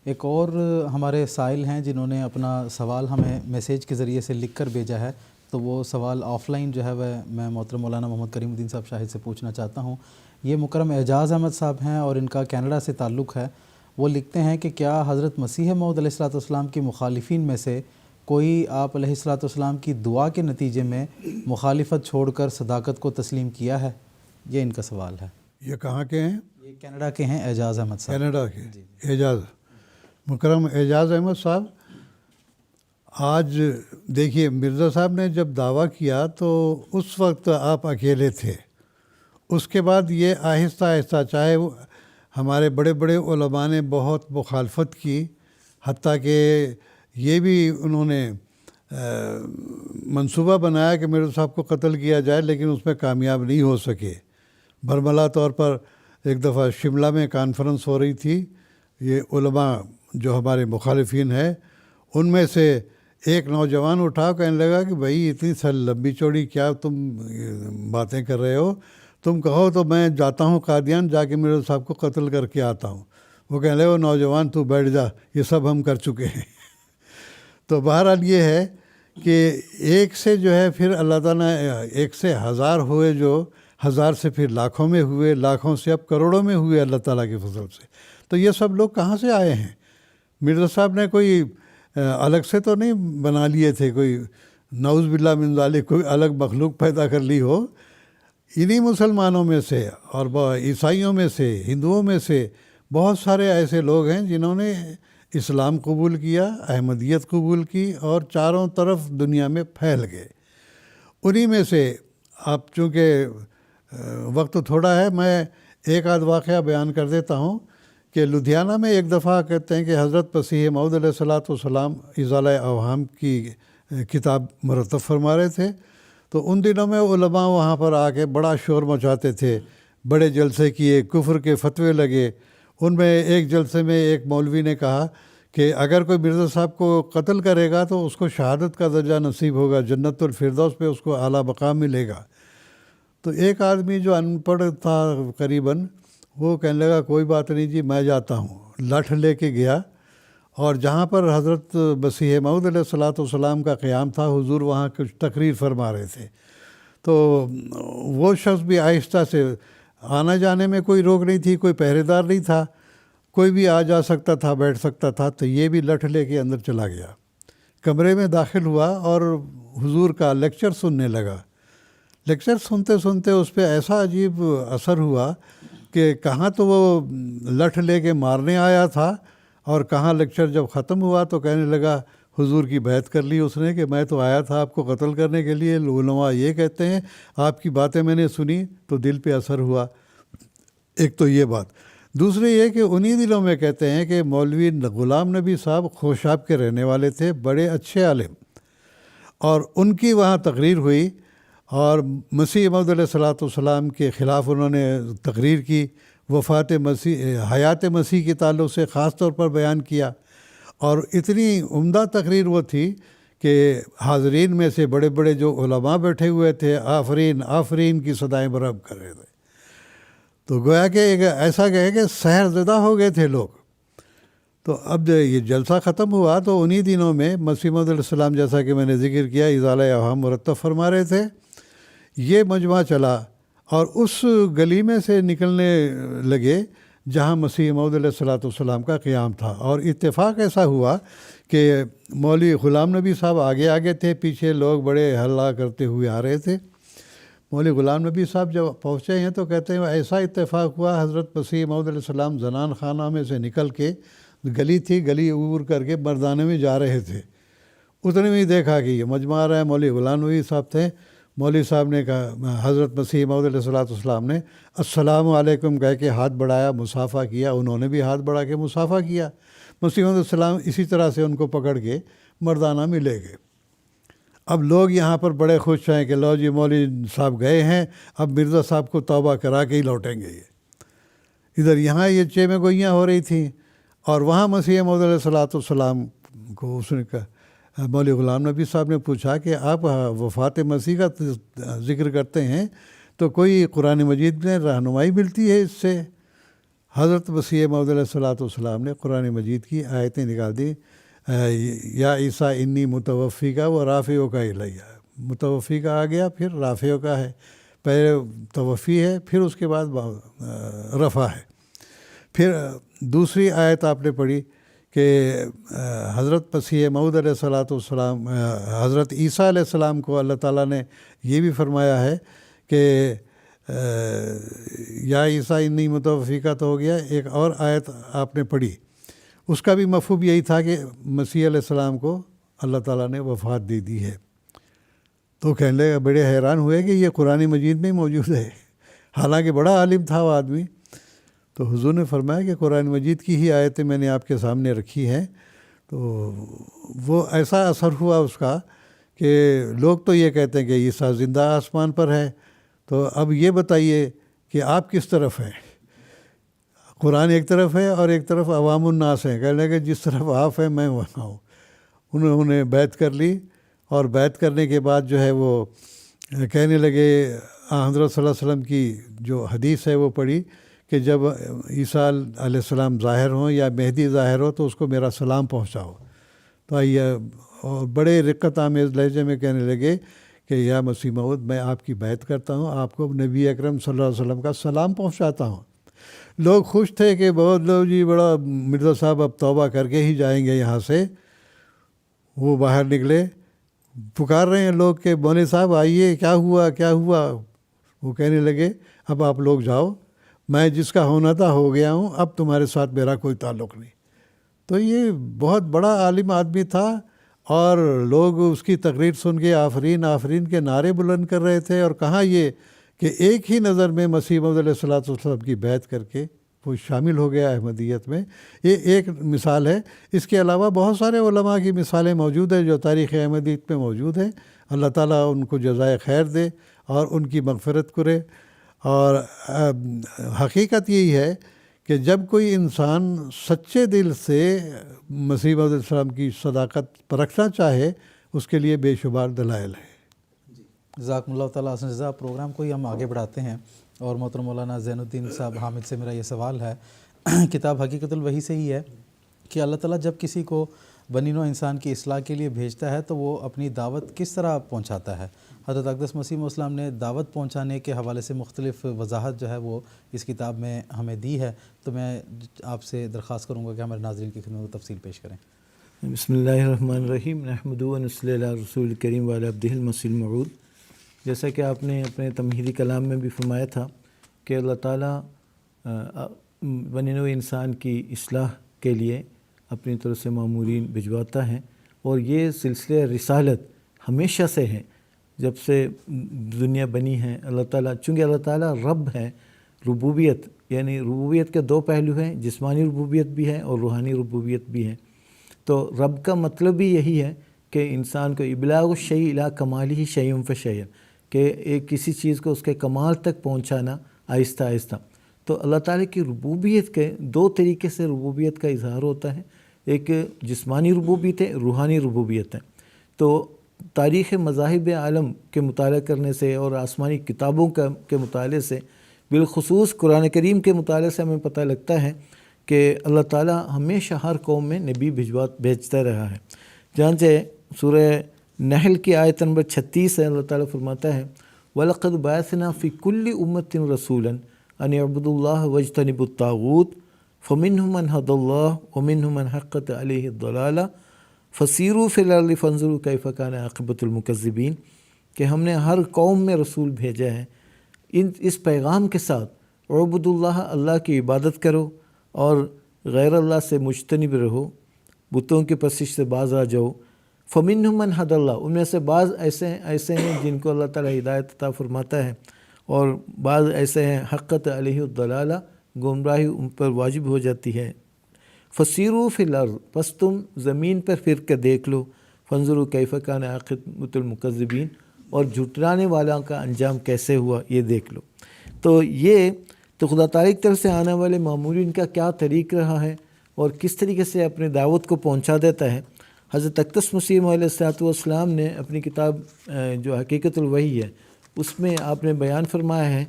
ایک اور ہمارے سائل ہیں جنہوں نے اپنا سوال ہمیں میسیج کے ذریعے سے لکھ کر بھیجا ہے، تو وہ سوال آف لائن جو ہے وہ میں محترم مولانا محمد کریم الدین صاحب شاہد سے پوچھنا چاہتا ہوں۔ یہ مکرم اعجاز احمد صاحب ہیں اور ان کا کینیڈا سے تعلق ہے۔ وہ لکھتے ہیں کہ کیا حضرت مسیح موعود علیہ السلام کی مخالفین میں سے کوئی آپ علیہ السلام کی دعا کے نتیجے میں مخالفت چھوڑ کر صداقت کو تسلیم کیا ہے؟ یہ ان کا سوال ہے۔ یہ کہاں کے ہیں؟ یہ کینیڈا کے ہیں اعجاز احمد صاحب۔ کینیڈا کے اعجاز، مکرم اعجاز احمد صاحب، آج دیکھیے مرزا صاحب نے جب دعویٰ کیا تو اس وقت آپ اکیلے تھے، اس کے بعد یہ آہستہ آہستہ چاہے ہمارے بڑے بڑے علماء نے بہت مخالفت کی، حتیٰ کہ یہ بھی انہوں نے منصوبہ بنایا کہ مرزا صاحب کو قتل کیا جائے، لیکن اس میں کامیاب نہیں ہو سکے۔ برملا طور پر ایک دفعہ شملہ میں کانفرنس ہو رہی تھی، یہ علماء جو ہمارے مخالفین ہیں ان میں سے ایک نوجوان اٹھا کہنے لگا کہ بھائی اتنی لمبی چوڑی کیا تم باتیں کر رہے ہو، تم کہو تو میں جاتا ہوں قادیان، جا کے مرزا صاحب کو قتل کر کے آتا ہوں۔ وہ کہنے لگے وہ نوجوان تو بیٹھ جا، یہ سب ہم کر چکے ہیں۔ تو بہرحال یہ ہے کہ ایک سے جو ہے پھر اللہ تعالیٰ نے ایک سے ہزار ہوئے، جو ہزار سے پھر لاکھوں میں ہوئے، لاکھوں سے اب کروڑوں میں ہوئے اللہ تعالیٰ کے فضل سے۔ تو یہ سب لوگ کہاں سے آئے ہیں؟ مرزا صاحب نے کوئی الگ سے تو نہیں بنا لیے تھے، کوئی نعوذ باللہ من ذالک کوئی الگ مخلوق پیدا کر لی ہو۔ انہی مسلمانوں میں سے اور عیسائیوں میں سے، ہندوؤں میں سے بہت سارے ایسے لوگ ہیں جنہوں نے اسلام قبول کیا، احمدیت قبول کی اور چاروں طرف دنیا میں پھیل گئے۔ انہی میں سے اب چونکہ وقت تھوڑا ہے، میں ایک آدھ واقعہ بیان کر دیتا ہوں کہ لدھیانہ میں ایک دفعہ کہتے ہیں کہ حضرت مسیح موعود علیہ السلام ازالہ اوہام کی کتاب مرتب فرما رہے تھے، تو ان دنوں میں علماء وہاں پر آ کے بڑا شور مچاتے تھے، بڑے جلسے کیے، کفر کے فتوے لگے۔ ان میں ایک جلسے میں ایک مولوی نے کہا کہ اگر کوئی مرزا صاحب کو قتل کرے گا تو اس کو شہادت کا درجہ نصیب ہوگا، جنت الفردوس پہ اس کو اعلیٰ مقام ملے گا۔ تو ایک آدمی جو ان پڑھ تھا قریباً، وہ کہنے لگا کوئی بات نہیں جی، میں جاتا ہوں۔ لٹھ لے کے گیا اور جہاں پر حضرت مسیح موعود علیہ الصلوۃ والسلام کا قیام تھا، حضور وہاں کچھ تقریر فرما رہے تھے، تو وہ شخص بھی آہستہ سے، آنا جانے میں کوئی روک نہیں تھی، کوئی پہرے دار نہیں تھا، کوئی بھی آ جا سکتا تھا، بیٹھ سکتا تھا، تو یہ بھی لٹھ لے کے اندر چلا گیا، کمرے میں داخل ہوا اور حضور کا لیکچر سننے لگا۔ لیکچر سنتے سنتے اس پہ ایسا عجیب اثر ہوا کہ کہاں تو وہ لٹھ لے کے مارنے آیا تھا، اور کہاں لیکچر جب ختم ہوا تو کہنے لگا حضور کی بیعت کر لی اس نے کہ میں تو آیا تھا آپ کو قتل کرنے کے لیے، علماء یہ کہتے ہیں، آپ کی باتیں میں نے سنی تو دل پہ اثر ہوا۔ ایک تو یہ بات، دوسری یہ کہ انہی دنوں میں کہتے ہیں کہ مولوی غلام نبی صاحب خوشاب کے رہنے والے تھے، بڑے اچھے عالم، اور ان کی وہاں تقریر ہوئی، اور مسیح موعود علیہ الصلوۃ والسلام کے خلاف انہوں نے تقریر کی، وفات مسیح، حیات مسیح کے تعلق سے خاص طور پر بیان کیا، اور اتنی عمدہ تقریر وہ تھی کہ حاضرین میں سے بڑے بڑے جو علماء بیٹھے ہوئے تھے آفرین آفرین کی صدائیں برہم کر رہے تھے، تو گویا کہ ایک ایسا کہے کہ سحر زدہ ہو گئے تھے لوگ۔ تو اب یہ جلسہ ختم ہوا تو انہی دنوں میں مسیح موعود علیہ السلام، جیسا کہ میں نے ذکر کیا، ازالہ اوہام مرتب فرما رہے تھے، یہ مجمع چلا اور اس گلی میں سے نکلنے لگے جہاں مسیح موعود علیہ الصلوۃ والسلام کا قیام تھا، اور اتفاق ایسا ہوا کہ مولوی غلام نبی صاحب آگے آگے تھے، پیچھے لوگ بڑے ہلہ کرتے ہوئے آ رہے تھے۔ مولوی غلام نبی صاحب جب پہنچے ہیں تو کہتے ہیں ایسا اتفاق ہوا، حضرت مسیح موعود علیہ السلام زنان خانہ میں سے نکل کے، گلی تھی، گلی عبور کر کے مردانے میں جا رہے تھے، اتنے میں ہی دیکھا کہ یہ مجمع آ رہا ہے۔ مولوی غلام نبی صاحب تھے، مولوی صاحب نے کہا، حضرت مسیح موعود علیہ الصلوۃ والسلام نے السلام علیکم کہہ کے ہاتھ بڑھایا، مصافحہ کیا، انہوں نے بھی ہاتھ بڑھا کے مصافحہ کیا۔ مسیح موعود علیہ السلام اسی طرح سے ان کو پکڑ کے مردانہ میں لے گئے۔ اب لوگ یہاں پر بڑے خوش ہیں کہ لو جی مولوی صاحب گئے ہیں، اب مرزا صاحب کو توبہ کرا کے ہی لوٹیں گے یہ۔ ادھر یہاں یہ چیمیں گوئیاں ہو رہی تھیں، اور وہاں مسیح موعود علیہ الصلوۃ والسلام کو اس نے کہا، مولوی غلام نبی صاحب نے پوچھا کہ آپ وفات مسیح کا ذکر کرتے ہیں تو کوئی قرآن مجید میں رہنمائی ملتی ہے اس سے؟ حضرت مسیح موعود علیہ الصلوۃ والسلام نے قرآن مجید کی آیتیں نکال دی، یا عیسیٰ انی متوفی کا و رافعہ کا الیہ، متوفی کا آ گیا، پھر رافعہ کا ہے، پہلے توفی ہے، پھر اس کے بعد رفع ہے۔ پھر دوسری آیت آپ نے پڑھی کہ حضرت مسیح موعود علیہ الصلوۃ والسلام، حضرت عیسیٰ علیہ السلام کو اللہ تعالیٰ نے یہ بھی فرمایا ہے کہ یا عیسیٰ انی متوفی کا تو ہو گیا، ایک اور آیت آپ نے پڑھی، اس کا بھی مفہوم یہی تھا کہ مسیح علیہ السلام کو اللہ تعالیٰ نے وفات دے دی ہے۔ تو کہنے لگے، بڑے حیران ہوئے کہ یہ قرآن مجید میں موجود ہے، حالانکہ بڑا عالم تھا وہ آدمی۔ تو حضور نے فرمایا کہ قرآن مجید کی ہی آیتیں میں نے آپ کے سامنے رکھی ہیں۔ تو وہ ایسا اثر ہوا اس کا کہ لوگ تو یہ کہتے ہیں کہ عیسیٰ زندہ آسمان پر ہے، تو اب یہ بتائیے کہ آپ کس طرف ہیں؟ قرآن ایک طرف ہے اور ایک طرف عوام الناس ہیں، کہنے لگے جس طرف آپ ہیں میں وہاں ہوں۔ انہوں نے بیعت کر لی، اور بیعت کرنے کے بعد جو ہے وہ کہنے لگے، حضرت صلی اللہ علیہ وسلم کی جو حدیث ہے وہ پڑھی کہ جب عیسیٰ علیہ السلام ظاہر ہوں یا مہدی ظاہر ہو تو اس کو میرا سلام پہنچاؤ۔ تو آئیے، اور بڑے رقت آمیز لہجے میں کہنے لگے کہ یا مسیح موعود، میں آپ کی بیعت کرتا ہوں، آپ کو نبی اکرم صلی اللہ علیہ وسلم کا سلام پہنچاتا ہوں۔ لوگ خوش تھے کہ بہت لوگ جی بڑا مرزا صاحب اب توبہ کر کے ہی جائیں گے یہاں سے۔ وہ باہر نکلے، پکار رہے ہیں لوگ کہ مولوی صاحب آئیے، کیا ہوا کیا ہوا؟ وہ کہنے لگے اب آپ لوگ جاؤ، میں جس کا ہونا تھا ہو گیا ہوں، اب تمہارے ساتھ میرا کوئی تعلق نہیں۔ تو یہ بہت بڑا عالم آدمی تھا، اور لوگ اس کی تقریر سن کے آفرین آفرین کے نعرے بلند کر رہے تھے، اور کہاں یہ کہ ایک ہی نظر میں مسیح موعود علیہ الصلوۃ والسلام کی بیعت کر کے وہ شامل ہو گیا احمدیت میں۔ یہ ایک مثال ہے، اس کے علاوہ بہت سارے علماء کی مثالیں موجود ہیں جو تاریخ احمدیت میں موجود ہیں۔ اللہ تعالیٰ ان کو جزائے خیر دے اور ان کی مغفرت کرے۔ اور حقیقت یہی ہے کہ جب کوئی انسان سچے دل سے مسیح موعود علیہ السلام کی صداقت پرکھنا چاہے، اس کے لیے بے شمار دلائل ہیں۔ جزاکم اللہ تعالیٰ حسن جزا۔ پروگرام کو ہی ہم آگے بڑھاتے ہیں، اور محترم مولانا زین الدین صاحب حامد سے میرا یہ سوال ہے، کتاب حقیقت الوحی سے ہی ہے کہ اللہ تعالیٰ جب کسی کو بنی نوع انسان کی اصلاح کے لیے بھیجتا ہے تو وہ اپنی دعوت کس طرح پہنچاتا ہے۔ حضرت اقدس مسیح موعود السلام نے دعوت پہنچانے کے حوالے سے مختلف وضاحت جو ہے وہ اس کتاب میں ہمیں دی ہے، تو میں آپ سے درخواست کروں گا کہ ہمارے ناظرین کی خدمت میں تفصیل پیش کریں۔ بسم اللہ الرحمن الرحیم، نحمدہ و نصلی علی رسول کریم وعلی عبدہ المسیح الموعود۔ جیسا کہ آپ نے اپنے تمہیدی کلام میں بھی فرمایا تھا کہ اللہ تعالیٰ بنی نوع انسان کی اصلاح کے لیے اپنی طرف سے مامورین بھجواتا ہے، اور یہ سلسلہ رسالت ہمیشہ سے ہے، جب سے دنیا بنی ہے۔ اللہ تعالیٰ چونکہ اللہ تعالیٰ رب ہے، ربوبیت یعنی ربوبیت کے دو پہلو ہیں، جسمانی ربوبیت بھی ہے اور روحانی ربوبیت بھی ہے۔ تو رب کا مطلب بھی یہی ہے کہ انسان کو ابلاغ الشیء الی کمالہ شیء فشیء، کہ ایک کسی چیز کو اس کے کمال تک پہنچانا آہستہ آہستہ۔ تو اللہ تعالیٰ کی ربوبیت کے دو طریقے سے ربوبیت کا اظہار ہوتا ہے، ایک جسمانی ربوبیت ہے، روحانی ربوبیت ہے۔ تو تاریخ مذاہب عالم کے مطالعہ کرنے سے اور آسمانی کتابوں کے مطالعے سے، بالخصوص قرآن کریم کے مطالعے سے ہمیں پتہ لگتا ہے کہ اللہ تعالیٰ ہمیشہ ہر قوم میں نبی بھیجتا رہا ہے۔ چنانچہ سورہ نحل کی آیت نمبر 36 ہے، اللہ تعالیٰ فرماتا ہے وَلَقَدْ بَعَثْنَا فِي كُلِّ أُمَّةٍ رَسُولًا أَنِ اعْبُدُوا اللَّهَ وَاجْتَنِبُوا الطَّاغُوتَ فَمِنْهُمْ مَنْ هَدَى اللَّهُ وَمِنْهُمْ مَنْ حَقَّتْ عَلَيْهِ الضَّلَالَةُ فَسِيرُوا فِي الْأَرْضِ فَانظُرُوا كَيْفَ كَانَ عَاقِبَةُ الْمُكَذِّبِينَ، کہ ہم نے ہر قوم میں رسول بھیجا ہے اس پیغام کے ساتھ، اعبدوا اللہ، اللہ کی عبادت کرو اور غیر اللہ سے مجتنب رہو، بتوں کی پرستش سے باز آ جاؤ۔ فَمِنْهُمْ مَنْ هَدَى اللَّهُ، ان میں سے بعض ایسے ہیں جن کو اللہ تعالیٰ ہدایت عطا فرماتا ہے، اور بعض ایسے ہیں حقت علیہ الضلالہ، گمراہی ان پر واجب ہو جاتی ہے۔ فَسِيرُوا فِي الْأَرْضِ، پس تم زمین پر پھر کے دیکھ لو، فَانظُرُوا كَيْفَ كَانَ عَاقِبَةُ الْمُكَذِّبِينَ، اور جھٹلانے والا کا انجام کیسے ہوا یہ دیکھ لو۔ تو خدا تعالیٰ کی طرف سے آنے والے مامورین کا کیا طریق رہا ہے اور کس طریقے سے اپنے دعوت کو پہنچا دیتا ہے۔ حضرت اقدس مسیح موعود علیہ السلام نے اپنی کتاب جو حقیقت الوحی ہے اس میں آپ نے بیان فرمایا ہے،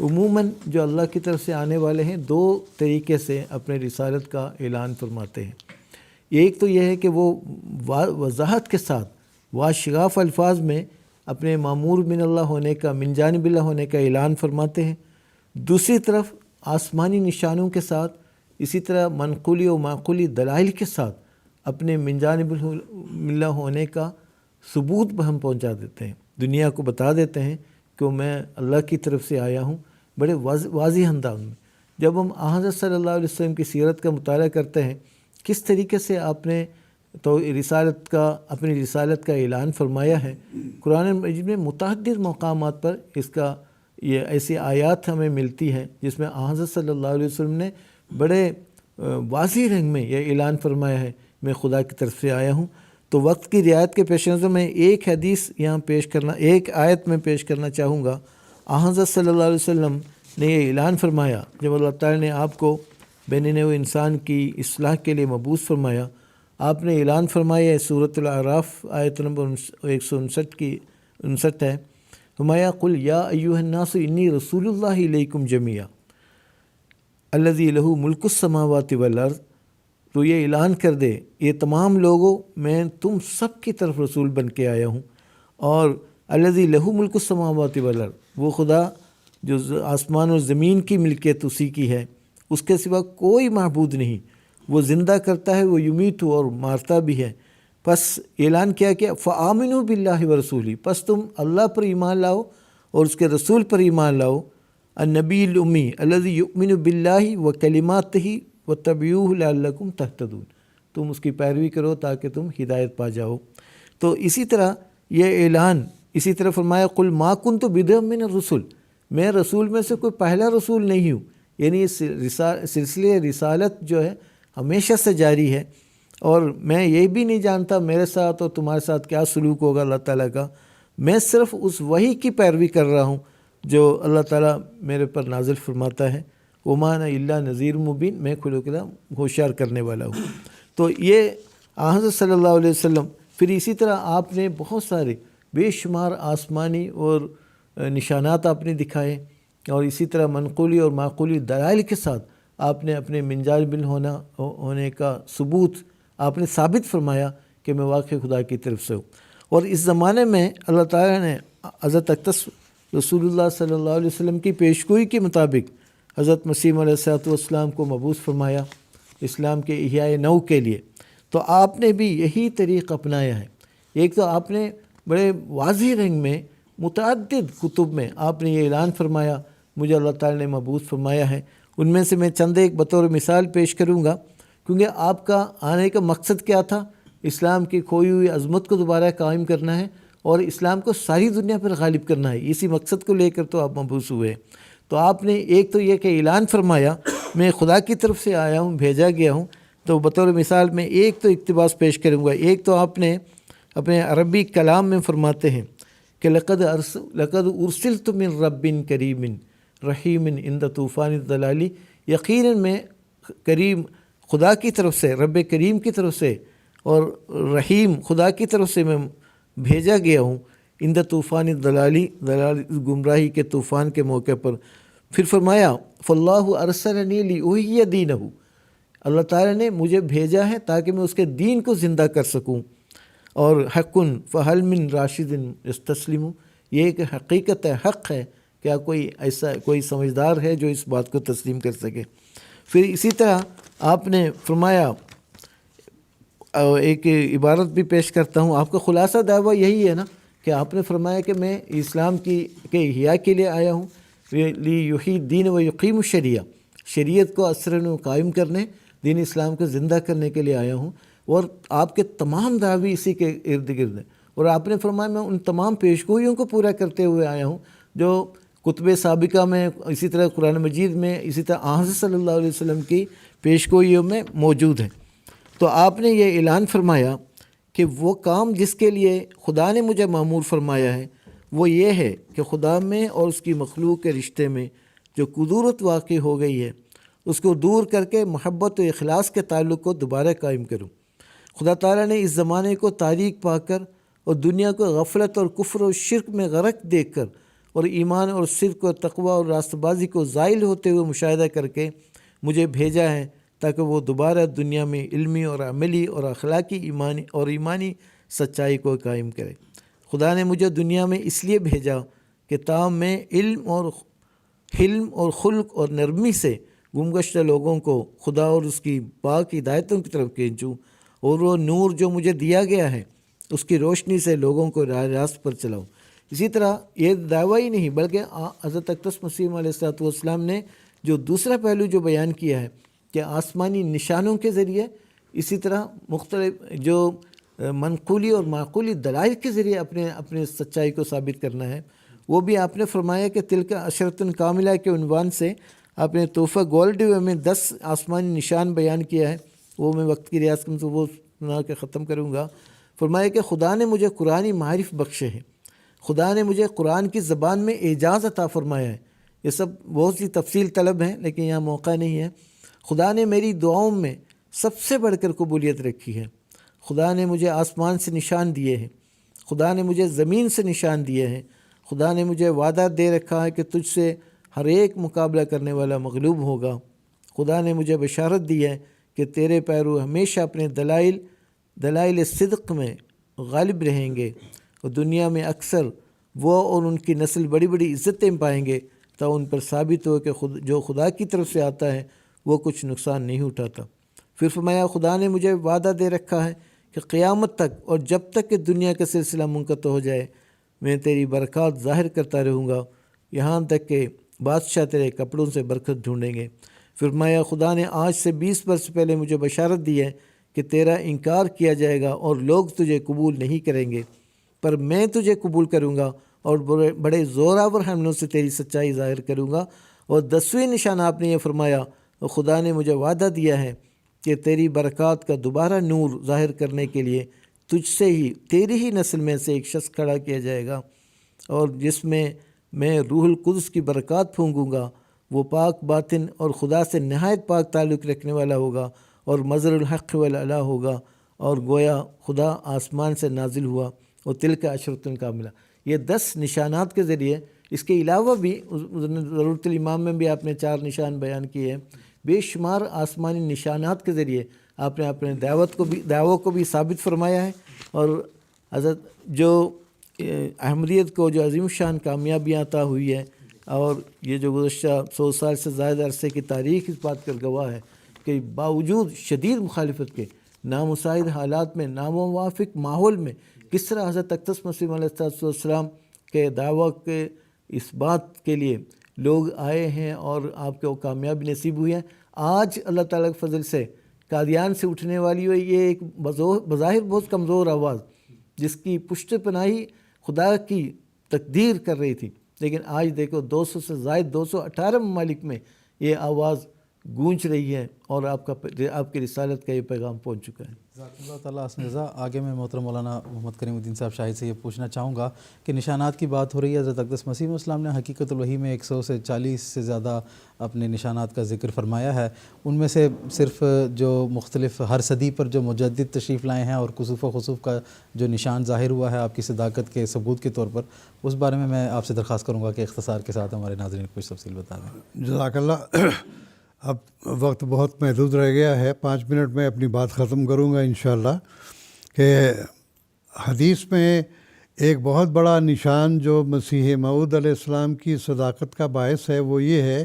عموماً جو اللہ کی طرف سے آنے والے ہیں دو طریقے سے اپنے رسالت کا اعلان فرماتے ہیں۔ ایک تو یہ ہے کہ وہ وضاحت کے ساتھ واشگاف الفاظ میں اپنے مامور من اللہ ہونے کا، من جانب اللہ ہونے کا اعلان فرماتے ہیں۔ دوسری طرف آسمانی نشانوں کے ساتھ، اسی طرح منقولی و معقولی دلائل کے ساتھ اپنے من جانب اللہ ہونے کا ثبوت ہم پہنچا دیتے ہیں، دنیا کو بتا دیتے ہیں کہ میں اللہ کی طرف سے آیا ہوں، بڑے واضح انداز میں۔ جب ہم حضرت صلی اللہ علیہ وسلم کی سیرت کا مطالعہ کرتے ہیں، کس طریقے سے آپ نے تو اپنی رسالت کا اعلان فرمایا ہے، قرآن مجید میں متعدد مقامات پر اس کا یہ ایسی آیات ہمیں ملتی ہیں جس میں حضرت صلی اللہ علیہ وسلم نے بڑے واضح رنگ میں یہ اعلان فرمایا ہے، میں خدا کی طرف سے آیا ہوں۔ تو وقت کی رعایت کے پیش نظر میں ایک حدیث یہاں ایک آیت میں پیش کرنا چاہوں گا۔ حضرت صلی اللہ علیہ وسلم نے یہ اعلان فرمایا جب اللہ تعالیٰ نے آپ کو بین نوع انسان کی اصلاح کے لیے مبعوث فرمایا، آپ نے اعلان فرمایا، سورۃ الاعراف آیت نمبر 159 ہے، فرمایا قل یا ایھا الناس انی رسول اللہ الیکم جمیعا الذی لہ ملک السماوات والارض، تو یہ اعلان کر دے یہ تمام لوگوں، میں تم سب کی طرف رسول بن کے آیا ہوں، اور الذی لہ ملک السماوات والارض، وہ خدا جو آسمان اور زمین کی ملکیت اسی کی ہے، اس کے سوا کوئی معبود نہیں، وہ زندہ کرتا ہے، وہ یمیت اور مارتا بھی ہے۔ پس اعلان کیا فآمنوا باللہ ورسولہ، پس تم اللہ پر ایمان لاؤ اور اس کے رسول پر ایمان لاؤ، النبی الامی الذی یؤمن باللہ وکلماتہ واتبعوہ لعلکم تہتدون، تم اس کی پیروی کرو تاکہ تم ہدایت پا جاؤ۔ تو اسی طرح یہ اعلان، اسی طرح فرمایا قل ما کنت بدعا من الرسل، میں رسول میں سے کوئی پہلا رسول نہیں ہوں، یعنی سلسلے رسالت جو ہے ہمیشہ سے جاری ہے، اور میں یہ بھی نہیں جانتا میرے ساتھ اور تمہارے ساتھ کیا سلوک ہوگا اللہ تعالیٰ کا، میں صرف اس وحی کی پیروی کر رہا ہوں جو اللہ تعالیٰ میرے پر نازل فرماتا ہے، وما انا الا نذیر مبین، میں کھلو کھلا ہوشیار کرنے والا ہوں۔ تو یہ حضرت صلی اللہ علیہ وسلم، پھر اسی طرح آپ نے بہت سارے بے شمار آسمانی اور نشانات آپ نے دکھائے، اور اسی طرح منقولی اور معقولی دلائل کے ساتھ آپ نے اپنے منجانب ہونے کا ثبوت آپ نے ثابت فرمایا کہ میں واقعی خدا کی طرف سے ہوں۔ اور اس زمانے میں اللہ تعالیٰ نے حضرت اقدس رسول اللہ صلی اللہ علیہ وسلم کی پیشگوئی کے مطابق حضرت مسیح علیہ الصلوۃ والسلام کو مبعوث فرمایا اسلام کے احیاء نو کے لیے۔ تو آپ نے بھی یہی طریق اپنایا ہے۔ ایک تو آپ نے بڑے واضح رنگ میں متعدد کتب میں آپ نے یہ اعلان فرمایا مجھے اللہ تعالیٰ نے مبعوث فرمایا ہے۔ ان میں سے میں چند ایک بطور مثال پیش کروں گا، کیونکہ آپ کا آنے کا مقصد کیا تھا؟ اسلام کی کھوئی ہوئی عظمت کو دوبارہ قائم کرنا ہے اور اسلام کو ساری دنیا پر غالب کرنا ہے۔ اسی مقصد کو لے کر تو آپ مبعوث ہوئے۔ تو آپ نے ایک تو یہ کہ اعلان فرمایا میں خدا کی طرف سے آیا ہوں، بھیجا گیا ہوں۔ تو بطور مثال میں ایک تو اقتباس پیش کروں گا۔ ایک تو آپ نے اپنے عربی کلام میں فرماتے ہیں کہ لقد ارسلت من رب کریم رحیم عند طوفان الضلال، یقیناً میں کریم خدا کی طرف سے، رب کریم کی طرف سے اور رحیم خدا کی طرف سے میں بھیجا گیا ہوں عند طوفان الضلال، گمراہی کے طوفان کے موقع پر۔ پھر فرمایا فاللہ ارسلنی لأحیی دینہ، اللہ تعالیٰ نے مجھے بھیجا ہے تاکہ میں اس کے دین کو زندہ کر سکوں۔ اور حق فہل من راشد یستسلم، یہ ایک حقیقت ہے، حق ہے، کیا کوئی سمجھدار ہے جو اس بات کو تسلیم کر سکے۔ پھر اسی طرح آپ نے فرمایا، ایک عبارت بھی پیش کرتا ہوں، آپ کا خلاصہ دعویٰ یہی ہے نا کہ آپ نے فرمایا کہ میں اسلام کے احیاء کے لیے آیا ہوں، لیحیی الدین و یقیم الشریعہ، شریعت کو اثر و قائم کرنے، دین اسلام کو زندہ کرنے کے لیے آیا ہوں۔ اور آپ کے تمام دعوی اسی کے ارد گرد ہیں۔ اور آپ نے فرمایا میں ان تمام پیشگوئیوں کو پورا کرتے ہوئے آیا ہوں جو کتب سابقہ میں، اسی طرح قرآن مجید میں، اسی طرح حضرت صلی اللہ علیہ وسلم کی پیشگوئیوں میں موجود ہیں۔ تو آپ نے یہ اعلان فرمایا کہ وہ کام جس کے لیے خدا نے مجھے مأمور فرمایا ہے وہ یہ ہے کہ خدا میں اور اس کی مخلوق کے رشتے میں جو کدورت واقع ہو گئی ہے اس کو دور کر کے محبت و اخلاص کے تعلق کو دوبارہ قائم کروں۔ خدا تعالیٰ نے اس زمانے کو تاریک پا کر اور دنیا کو غفلت اور کفر و شرک میں غرق دیکھ کر اور ایمان اور صدق اور تقوی اور راست بازی کو زائل ہوتے ہوئے مشاہدہ کر کے مجھے بھیجا ہے تاکہ وہ دوبارہ دنیا میں علمی اور عملی اور اخلاقی ایمانی سچائی کو قائم کرے۔ خدا نے مجھے دنیا میں اس لیے بھیجا کہ تاہم میں علم اور خلق اور نرمی سے گمگشتہ لوگوں کو خدا اور اس کی پاک ہدایتوں کی طرف کھینچوں، اور وہ نور جو مجھے دیا گیا ہے اس کی روشنی سے لوگوں کو راہ راست پر چلاؤں۔ اسی طرح یہ دعویٰ ہی نہیں بلکہ حضرت اقدس مسیح علیہ الصلوۃ والسلام نے جو دوسرا پہلو جو بیان کیا ہے کہ آسمانی نشانوں کے ذریعے، اسی طرح مختلف جو منقولی اور معقولی دلائل کے ذریعے اپنے سچائی کو ثابت کرنا ہے، وہ بھی آپ نے فرمایا کہ تلک عشرۃ کاملہ کے عنوان سے آپ نے تحفہ گولڈ میں 10 آسمانی نشان بیان کیا ہے۔ وہ میں وقت کی ریاض سے وہ سنا کے ختم کروں گا۔ فرمایا کہ خدا نے مجھے قرآنی معارف بخشے ہیں، خدا نے مجھے قرآن کی زبان میں اعجاز عطا فرمایا ہے۔ یہ سب بہت سی تفصیل طلب ہیں لیکن یہاں موقع نہیں ہے۔ خدا نے میری دعاؤں میں سب سے بڑھ کر قبولیت رکھی ہے۔ خدا نے مجھے آسمان سے نشان دیے ہیں، خدا نے مجھے زمین سے نشان دیے ہیں، خدا نے مجھے وعدہ دے رکھا ہے کہ تجھ سے ہر ایک مقابلہ کرنے والا مغلوب ہوگا۔ خدا نے مجھے بشارت دی ہے کہ تیرے پیرو ہمیشہ اپنے دلائل صدق میں غالب رہیں گے، اور دنیا میں اکثر وہ اور ان کی نسل بڑی بڑی عزتیں پائیں گے تا ان پر ثابت ہو کہ جو خدا کی طرف سے آتا ہے وہ کچھ نقصان نہیں اٹھاتا۔ پھر فرمایا خدا نے مجھے وعدہ دے رکھا ہے کہ قیامت تک اور جب تک کہ دنیا کا سلسلہ منقطع ہو جائے میں تیری برکات ظاہر کرتا رہوں گا، یہاں تک کہ بادشاہ تیرے کپڑوں سے برکت ڈھونڈیں گے۔ فرمایا خدا نے آج سے 20 برس پہلے مجھے بشارت دی ہے کہ تیرا انکار کیا جائے گا اور لوگ تجھے قبول نہیں کریں گے، پر میں تجھے قبول کروں گا اور بڑے زوراور حملوں سے تیری سچائی ظاہر کروں گا۔ اور 10ویں نشان آپ نے یہ فرمایا اور خدا نے مجھے وعدہ دیا ہے کہ تیری برکات کا دوبارہ نور ظاہر کرنے کے لیے تجھ سے ہی، تیری ہی نسل میں سے ایک شخص کھڑا کیا جائے گا، اور جس میں میں روح القدس کی برکات پھونکوں گا۔ وہ پاک باطن اور خدا سے نہایت پاک تعلق رکھنے والا ہوگا اور مظہر الحق والعلا ہوگا، اور گویا خدا آسمان سے نازل ہوا، اور تلک عشرۃ کاملہ۔ یہ 10 نشانات کے ذریعے، اس کے علاوہ بھی ضرورت الامام میں بھی آپ نے 4 نشان بیان کیے ہیں، بے شمار آسمانی نشانات کے ذریعے آپ نے اپنے دعووں کو بھی ثابت فرمایا ہے، اور حضرت جو احمدیت کو جو عظیم الشان کامیابیاں عطا ہوئی ہے، اور یہ جو گزشتہ 100 سال سے زائد عرصے کی تاریخ اس بات کا گواہ ہے کہ باوجود شدید مخالفت کے، نامساعد حالات میں، ناموافق ماحول میں، کس طرح حضرت اقدس مسیح علیہ السلام کے دعویٰ کے اس بات کے لیے لوگ آئے ہیں اور آپ کو کامیابی نصیب ہوئی ہے۔ آج اللہ تعالیٰ کے فضل سے قادیان سے اٹھنے والی ہوئی یہ ایک بظاہر بہت کمزور آواز، جس کی پشت پناہی خدا کی تقدیر کر رہی تھی، لیکن آج دیکھو 200 سے زائد 218 ممالک میں یہ آواز گونج رہی ہے، اور آپ کی رسالت کا یہ پیغام پہنچ چکا ہے۔ جزاک اللہ تعالیٰ حسن جزا۔ آگے میں محترم مولانا محمد کریم الدین صاحب شاہد سے یہ پوچھنا چاہوں گا کہ نشانات کی بات ہو رہی ہے، حضرت اقدس مسیح علیہ السلام نے حقیقت الوحی میں 100 سے 40 سے زیادہ اپنے نشانات کا ذکر فرمایا ہے، ان میں سے صرف جو مختلف ہر صدی پر جو مجدد تشریف لائے ہیں اور کسوف و خسوف کا جو نشان ظاہر ہوا ہے آپ کی صداقت کے ثبوت کے طور پر، اس بارے میں آپ سے درخواست کروں گا کہ اختصار کے ساتھ ہمارے ناظرین کو کچھ تفصیل بتا دیں۔ جزاک اللہ۔ اب وقت بہت محدود رہ گیا ہے، 5 منٹ میں اپنی بات ختم کروں گا انشاءاللہ۔ کہ حدیث میں ایک بہت بڑا نشان جو مسیح موعود علیہ السلام کی صداقت کا باعث ہے وہ یہ ہے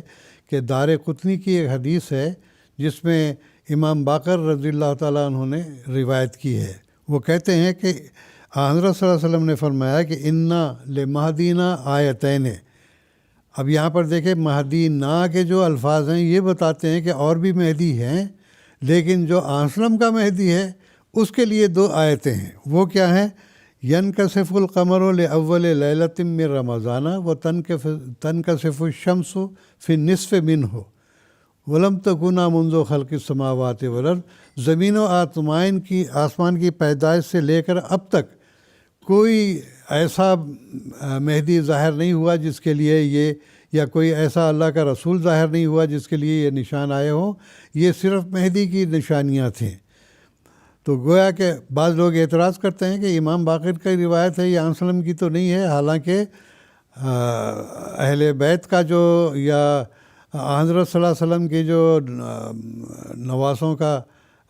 کہ دار قطنی کی ایک حدیث ہے جس میں امام باقر رضی اللہ تعالیٰ عنہ نے روایت کی ہے۔ وہ کہتے ہیں کہ حضرت صلی اللہ علیہ وسلم نے فرمایا کہ انا لمہدینہ آیتین۔ اب یہاں پر دیکھیں مہدی نا کے جو الفاظ ہیں یہ بتاتے ہیں کہ اور بھی مہدی ہیں، لیکن جو آنسلم کا مہدی ہے اس کے لیے 2 آیتیں ہیں۔ وہ کیا ہیں؟ ینکسف القمر لاول لیلۃ من رمضان و تنکسف الشمس فی النصف منہ ولم تکونا منذ خلق السماوات والارض۔ زمین و آسمان کی پیدائش سے لے کر اب تک کوئی ایسا مہدی ظاہر نہیں ہوا جس کے لیے یہ، یا کوئی ایسا اللہ کا رسول ظاہر نہیں ہوا جس کے لیے یہ نشان آئے ہوں، یہ صرف مہدی کی نشانیاں تھیں۔ تو گویا کہ بعض لوگ اعتراض کرتے ہیں کہ امام باقر کی روایت ہے، یہ انسلم کی تو نہیں ہے، حالانکہ اہل بیت کا جو، یا حضرت صلی اللہ علیہ وسلم کے جو نواسوں کا،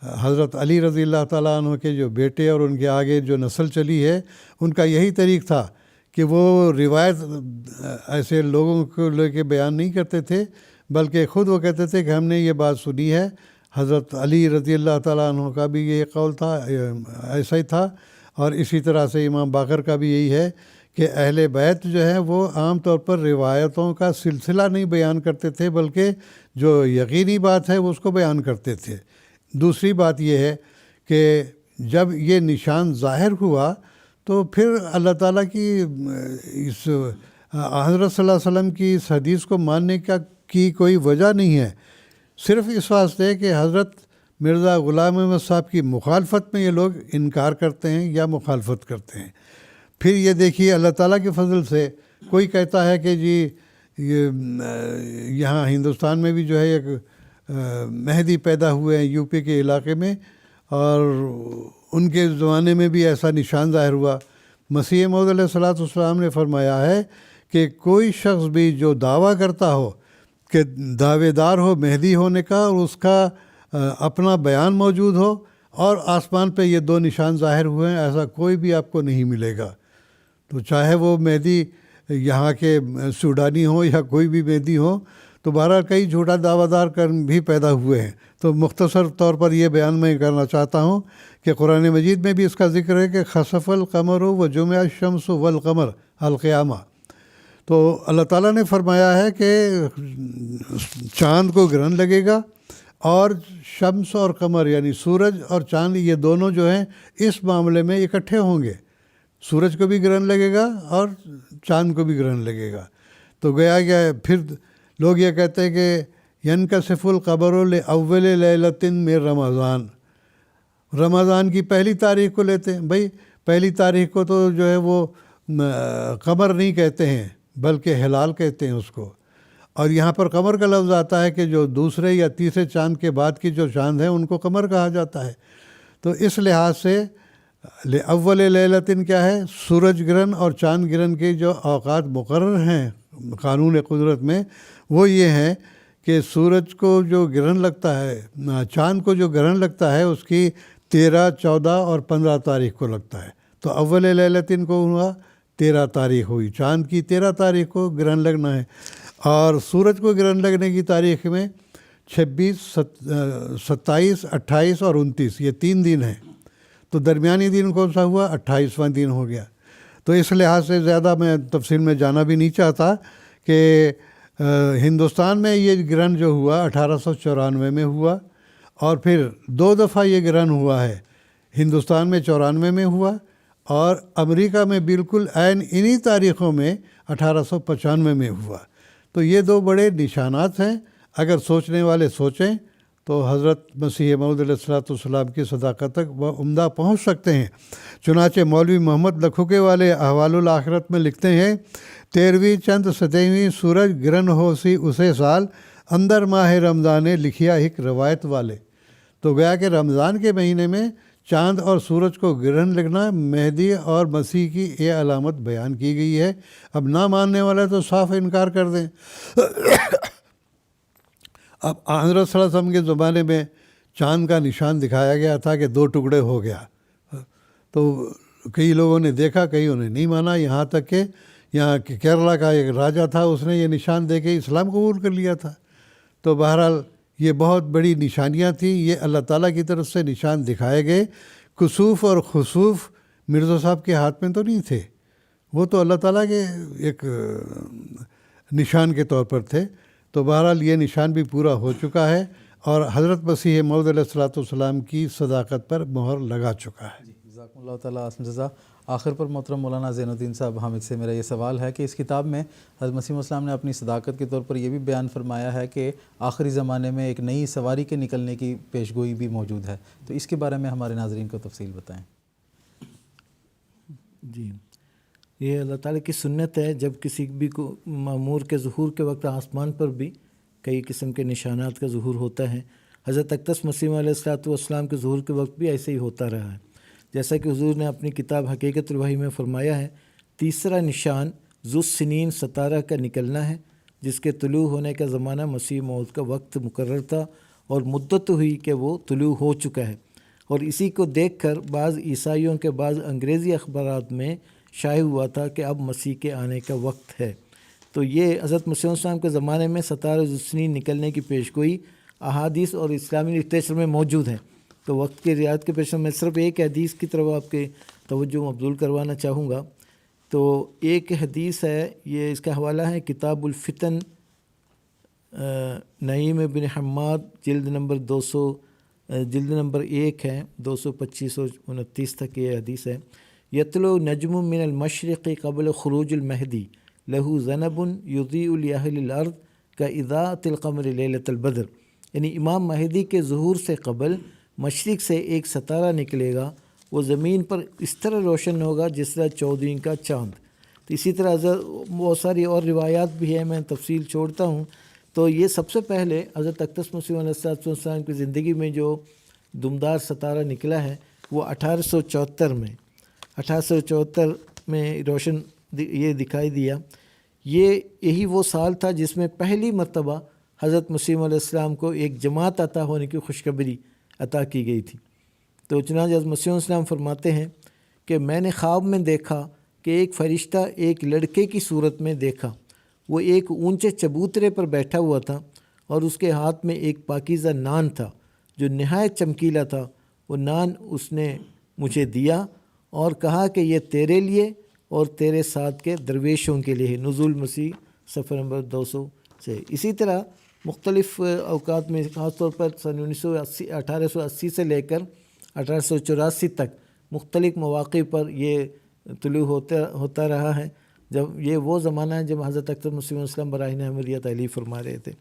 حضرت علی رضی اللہ تعالیٰ عنہ کے جو بیٹے اور ان کے آگے جو نسل چلی ہے، ان کا یہی طریق تھا کہ وہ روایت ایسے لوگوں کو لے کے بیان نہیں کرتے تھے، بلکہ خود وہ کہتے تھے کہ ہم نے یہ بات سنی ہے۔ حضرت علی رضی اللہ تعالیٰ عنہ کا بھی یہ قول تھا، ایسا ہی تھا، اور اسی طرح سے امام باقر کا بھی یہی ہے کہ اہل بیت جو ہے وہ عام طور پر روایتوں کا سلسلہ نہیں بیان کرتے تھے، بلکہ جو یقینی بات ہے وہ اس کو بیان کرتے تھے۔ دوسری بات یہ ہے کہ جب یہ نشان ظاہر ہوا تو پھر اللہ تعالیٰ کی اس حضرت صلی اللہ علیہ وسلم کی اس حدیث کو ماننے کی کوئی وجہ نہیں ہے، صرف اس واسطے کہ حضرت مرزا غلام احمد صاحب کی مخالفت میں یہ لوگ انکار کرتے ہیں یا مخالفت کرتے ہیں۔ پھر یہ دیکھیے اللہ تعالیٰ کے فضل سے کوئی کہتا ہے کہ جی یہ یہاں ہندوستان میں بھی جو ہے ایک مہدی پیدا ہوئے ہیں یو پی کے علاقے میں، اور ان کے زمانے میں بھی ایسا نشان ظاہر ہوا۔ مسیح موعود علیہ السلام نے فرمایا ہے کہ کوئی شخص بھی جو دعویٰ کرتا ہو کہ دعوے دار ہو مہدی ہونے کا، اور اس کا اپنا بیان موجود ہو اور آسمان پہ یہ 2 نشان ظاہر ہوئے ہیں، ایسا کوئی بھی آپ کو نہیں ملے گا۔ تو چاہے وہ مہدی یہاں کے سوڈانی ہوں یا کوئی بھی مہدی ہو، تو بہرحال کئی جھوٹا دعویٰ دار بھی پیدا ہوئے ہیں۔ تو مختصر طور پر یہ بیان میں کرنا چاہتا ہوں کہ قرآن مجید میں بھی اس کا ذکر ہے کہ خسف القمر و جمع الشمس والقمر القیامہ۔ تو اللہ تعالیٰ نے فرمایا ہے کہ چاند کو گرہن لگے گا، اور شمس اور قمر یعنی سورج اور چاند یہ دونوں جو ہیں اس معاملے میں اکٹھے ہوں گے، سورج کو بھی گرہن لگے گا اور چاند کو بھی گرہن لگے گا۔ تو گیا کہ پھر لوگ یہ کہتے ہیں کہ ینکسف القمر لاول لیلۃ من رمضان، رمضان کی پہلی تاریخ کو لیتے ہیں۔ بھائی پہلی تاریخ کو تو جو ہے وہ قمر نہیں کہتے ہیں بلکہ ہلال کہتے ہیں اس کو، اور یہاں پر قمر کا لفظ آتا ہے کہ جو دوسرے یا تیسرے چاند کے بعد کی جو چاند ہیں ان کو قمر کہا جاتا ہے۔ تو اس لحاظ سے اول لیلۃ کیا ہے؟ سورج گرہن اور چاند گرہن کے جو اوقات مقرر ہیں قانون قدرت میں، وہ یہ ہیں کہ سورج کو جو گرہن لگتا ہے، چاند کو جو گرہن لگتا ہے اس کی 13، 14 اور 15 تاریخ کو لگتا ہے۔ تو اول لیلتن کو ہوا 13 تاریخ ہوئی، چاند کی 13 تاریخ کو گرہن لگنا ہے، اور سورج کو گرہن لگنے کی تاریخ میں 26، 27، 28 اور 29، یہ 3 دن ہیں۔ تو درمیانی دن کون سا ہوا؟ 28واں دن ہو گیا۔ تو اس لحاظ سے زیادہ میں تفصیل میں جانا بھی نہیں چاہتا کہ ہندوستان میں یہ گرہن جو ہوا 1894 میں ہوا، اور پھر 2 دفعہ یہ گرہن ہوا ہے۔ ہندوستان میں 94 میں ہوا، اور امریکہ میں بالکل عین انہی تاریخوں میں 1895 میں ہوا۔ تو یہ 2 بڑے نشانات ہیں، اگر سوچنے والے سوچیں تو حضرت مسیح موعود علیہ الصلوۃ والسلام کی صداقت تک عمدہ پہنچ سکتے ہیں۔ چنانچہ مولوی محمد لکھوکے والے احوال الآخرت میں لکھتے ہیں، 13ویں چند 17ویں سورج گرہن ہو سی اسے سال، اندر ماہ رمضان لکھیا ایک روایت والے۔ تو گویا کہ رمضان کے مہینے میں چاند اور سورج کو گرہن لگنا مہدی اور مسیح کی یہ علامت بیان کی گئی ہے۔ اب نہ ماننے والے تو صاف انکار کر دیں۔ اب حضرت صلی اللہ علیہ وسلم کے زمانے میں چاند کا نشان دکھایا گیا تھا کہ 2 ٹکڑے ہو گیا، تو کئی لوگوں نے دیکھا، کئیوں نے نہیں مانا، یہاں تک کہ یہاں کیرلا کا ایک راجا تھا، اس نے یہ نشان دے کے اسلام قبول کر لیا تھا۔ تو بہرحال یہ بہت بڑی نشانیاں تھیں، یہ اللہ تعالیٰ کی طرف سے نشان دکھائے گئے۔ کسوف اور خسوف مرزا صاحب کے ہاتھ میں تو نہیں تھے، وہ تو اللہ تعالیٰ کے ایک نشان کے طور پر تھے۔ تو بہرحال یہ نشان بھی پورا ہو چکا ہے، اور حضرت مسیح موعود علیہ الصلوۃ والسلام کی صداقت پر مہر لگا چکا ہے۔ جزاکم اللہ تعالیٰ احسن جزا۔ آخر پر محترم مولانا زین الدین صاحب حامد سے میرا یہ سوال ہے کہ اس کتاب میں حضرت مسیح السلام نے اپنی صداقت کے طور پر یہ بھی بیان فرمایا ہے کہ آخری زمانے میں ایک نئی سواری کے نکلنے کی پیشگوئی بھی موجود ہے، تو اس کے بارے میں ہمارے ناظرین کو تفصیل بتائیں۔ جی، یہ اللہ تعالیٰ کی سنت ہے، جب کسی بھی کو مامور کے ظہور کے وقت آسمان پر بھی کئی قسم کے نشانات کا ظہور ہوتا ہے۔ حضرت اقدس مسیح علیہ الصلوۃ والسلام کے ظہور کے وقت بھی ایسے ہی ہوتا رہا ہے، جیسا کہ حضور نے اپنی کتاب حقیقت الوحی میں فرمایا ہے، 3 نشان ذو السنین ستارہ کا نکلنا ہے، جس کے طلوع ہونے کا زمانہ مسیح موعود کا وقت مقرر تھا، اور مدت ہوئی کہ وہ طلوع ہو چکا ہے، اور اسی کو دیکھ کر بعض عیسائیوں کے بعض انگریزی اخبارات میں شائع ہوا تھا کہ اب مسیح کے آنے کا وقت ہے۔ تو یہ حضرت مسیح السلام کے زمانے میں ستارہ ذو السنین نکلنے کی پیشگوئی احادیث اور اسلامی لٹریچر میں موجود ہیں۔ تو وقت کی رعایت کے پیش میں صرف ایک حدیث کی طرف آپ کے توجہ مبذول کروانا چاہوں گا۔ تو ایک حدیث ہے، یہ اس کا حوالہ ہے کتاب الفتن، نعیم بن حماد، جلد نمبر 1 ہے، 225 اور 29 تک یہ حدیث ہے۔ یتلو نجم من المشرق قبل خروج المہدی لہو ذنب یضیء لأہل الارض کاضاءۃ القمر لیلۃ البدر، یعنی امام مہدی کے ظہور سے قبل مشرق سے ایک ستارہ نکلے گا، وہ زمین پر اس طرح روشن ہوگا جس طرح 14 کا چاند۔ تو اسی طرح بہت ساری اور روایات بھی ہیں، میں تفصیل چھوڑتا ہوں۔ تو یہ سب سے پہلے حضرت اقدس مسیح علیہ السلام کی زندگی میں جو دمدار ستارہ نکلا ہے وہ 1874 میں روشن یہ دکھائی دیا۔ یہی وہ سال تھا جس میں پہلی مرتبہ حضرت مسیح علیہ السلام کو ایک جماعت عطا ہونے کی خوشخبری عطا کی گئی تھی۔ تو چنانچہ حضرت مسیح علیہ السلام فرماتے ہیں کہ میں نے خواب میں دیکھا کہ ایک فرشتہ ایک لڑکے کی صورت میں دیکھا، وہ ایک اونچے چبوترے پر بیٹھا ہوا تھا، اور اس کے ہاتھ میں ایک پاکیزہ نان تھا جو نہایت چمکیلا تھا۔ وہ نان اس نے مجھے دیا اور کہا کہ یہ تیرے لیے اور تیرے ساتھ کے درویشوں کے لیے۔ نزول مسیح صفحہ نمبر 200 سے۔ اسی طرح مختلف اوقات میں، خاص طور پر سن 1880 سے لے کر 1884 تک مختلف مواقع پر یہ طلوع ہوتا رہا ہے، جب یہ وہ زمانہ ہے جب حضرت اقدس مسیح علیہ السلام براہین احمدیہ تعلیم فرما رہے تھے۔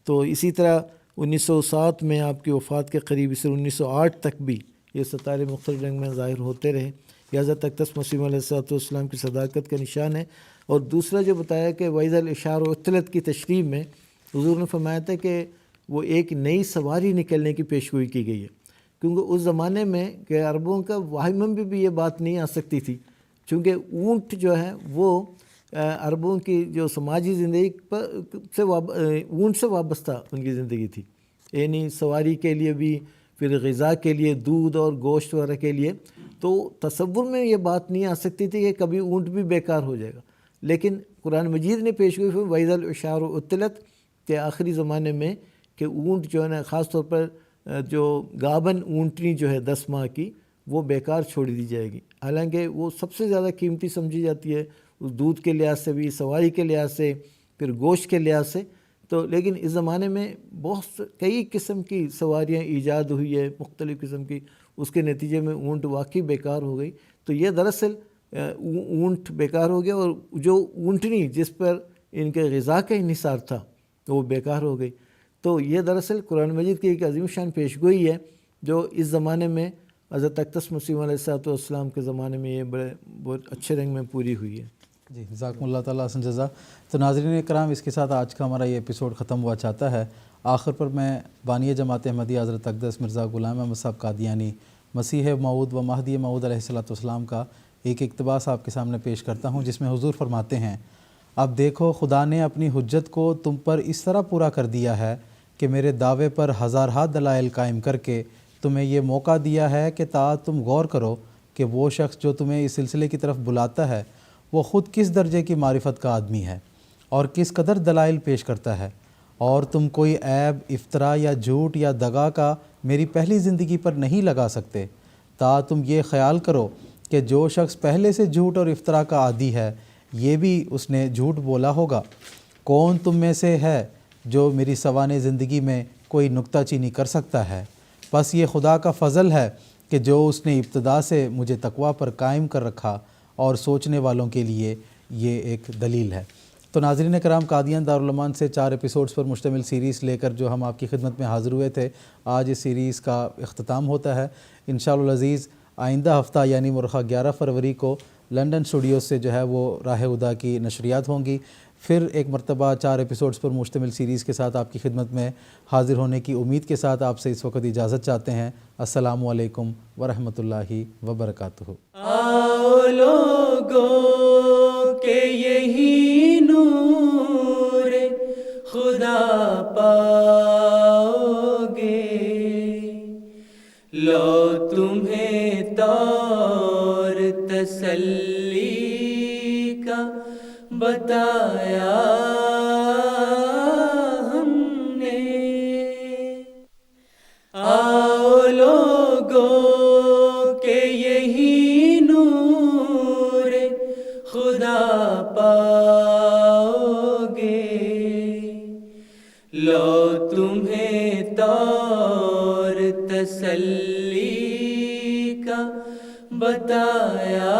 تو اسی طرح 1907 میں آپ کی وفات کے قریب، اسے 1908 تک بھی یہ ستارے مختلف رنگ میں ظاہر ہوتے رہے۔ یہ حضرت اقدس مسیح علیہ السلام کی صداقت کا نشان ہے۔ اور دوسرا جو بتایا کہ وَإِذَا الْإِشَارُ عُطِّلَتْ کی تشریح میں حضور نے فرمایا تھا کہ وہ ایک نئی سواری نکلنے کی پیشگوئی کی گئی ہے، کیونکہ اس زمانے میں کہ عربوں کا واہمم بھی یہ بات نہیں آ سکتی تھی، چونکہ اونٹ جو ہے وہ عربوں کی جو سماجی زندگی پر اونٹ سے وابستہ ان کی زندگی تھی، یعنی سواری کے لیے بھی، پھر غذا کے لیے دودھ اور گوشت وغیرہ کے لیے. تو تصور میں یہ بات نہیں آ سکتی تھی کہ کبھی اونٹ بھی بیکار ہو جائے گا. لیکن قرآن مجید نے پیشگوئی فرمائی وَإِذَا الْعِشَارُ عُطِّلَتْ کہ آخری زمانے میں کہ اونٹ جو ہے نا، خاص طور پر جو گابن اونٹنی جو ہے 10 ماہ کی، وہ بیکار چھوڑی دی جائے گی. حالانکہ وہ سب سے زیادہ قیمتی سمجھی جاتی ہے، اس دودھ کے لحاظ سے بھی، سواری کے لحاظ سے، پھر گوشت کے لحاظ سے. تو لیکن اس زمانے میں بہت کئی قسم کی سواریاں ایجاد ہوئی ہے، مختلف قسم کی، اس کے نتیجے میں اونٹ واقعی بیکار ہو گئی. تو یہ دراصل اونٹ بیکار ہو گیا، اور جو اونٹنی جس پر ان کے غذا کا انحصار تھا وہ بیکار ہو گئی. تو یہ دراصل قرآن مجید کی ایک عظیم شان پیشگوئی ہے جو اس زمانے میں حضرت اقدس مسیح علیہ السلام کے زمانے میں یہ بہت اچھے رنگ میں پوری ہوئی ہے. جی جزاکم اللہ تعالیٰ حسن جزا. تو ناظرین کرام، اس کے ساتھ آج کا ہمارا یہ ایپیسوڈ ختم ہوا چاہتا ہے. آخر پر میں بانی جماعت احمدیہ حضرت اقدس مرزا غلام احمد صاحب قادیانی مسیح موعود و مہدی موعود علیہ السلام کا ایک اقتباس آپ کے سامنے پیش کرتا ہوں، جس میں حضور فرماتے ہیں: اب دیکھو، خدا نے اپنی حجت کو تم پر اس طرح پورا کر دیا ہے کہ میرے دعوے پر ہزارہا دلائل قائم کر کے تمہیں یہ موقع دیا ہے کہ تم غور کرو کہ وہ شخص جو تمہیں اس سلسلے کی طرف بلاتا ہے وہ خود کس درجے کی معرفت کا آدمی ہے اور کس قدر دلائل پیش کرتا ہے، اور تم کوئی عیب، افطرا یا جھوٹ یا دغا کا میری پہلی زندگی پر نہیں لگا سکتے. تم یہ خیال کرو کہ جو شخص پہلے سے جھوٹ اور افطرا کا عادی ہے، یہ بھی اس نے جھوٹ بولا ہوگا. کون تم میں سے ہے جو میری سوانح زندگی میں کوئی نکتہ چینی کر سکتا ہے؟ بس یہ خدا کا فضل ہے کہ جو اس نے ابتدا سے مجھے تقویٰ پر قائم کر رکھا، اور سوچنے والوں کے لیے یہ ایک دلیل ہے. تو ناظرین کرام، قادیان دارالایمان سے 4 ایپیسوڈز پر مشتمل سیریز لے کر جو ہم آپ کی خدمت میں حاضر ہوئے تھے، آج اس سیریز کا اختتام ہوتا ہے. انشاءاللہ العزیز آئندہ ہفتہ یعنی مرخہ 11 فروری کو لنڈن اسٹوڈیوز سے جو ہے وہ راہ ہدیٰ کی نشریات ہوں گی. پھر ایک مرتبہ 4 ایپیسوڈز پر مشتمل سیریز کے ساتھ آپ کی خدمت میں حاضر ہونے کی امید کے ساتھ آپ سے اس وقت اجازت چاہتے ہیں. السلام علیکم ورحمۃ اللہ وبرکاتہ. آؤ لوگوں کہ یہی نور خدا پاؤ گے، لو تمہیں طور تسلی کا بتایا ہم نے. آؤ لوگوں کہ یہی نور خدا پاؤ گے، لو تمہیں طور تسلی کا بتایا ہم نے. آؤ لوگوں کہ یہی نور خدا پاؤ گے، لو تمہیں طور تسلی کا بتایا ہم نے. آؤ لوگوں کہ یہی نور خدا پاؤ گے، لو تمہیں طور تسلی کا بتایا ہم نے. آؤ لوگوں کہ یہی نور خدا پاؤ گے، لو تمہیں طور تسلی کا بتایا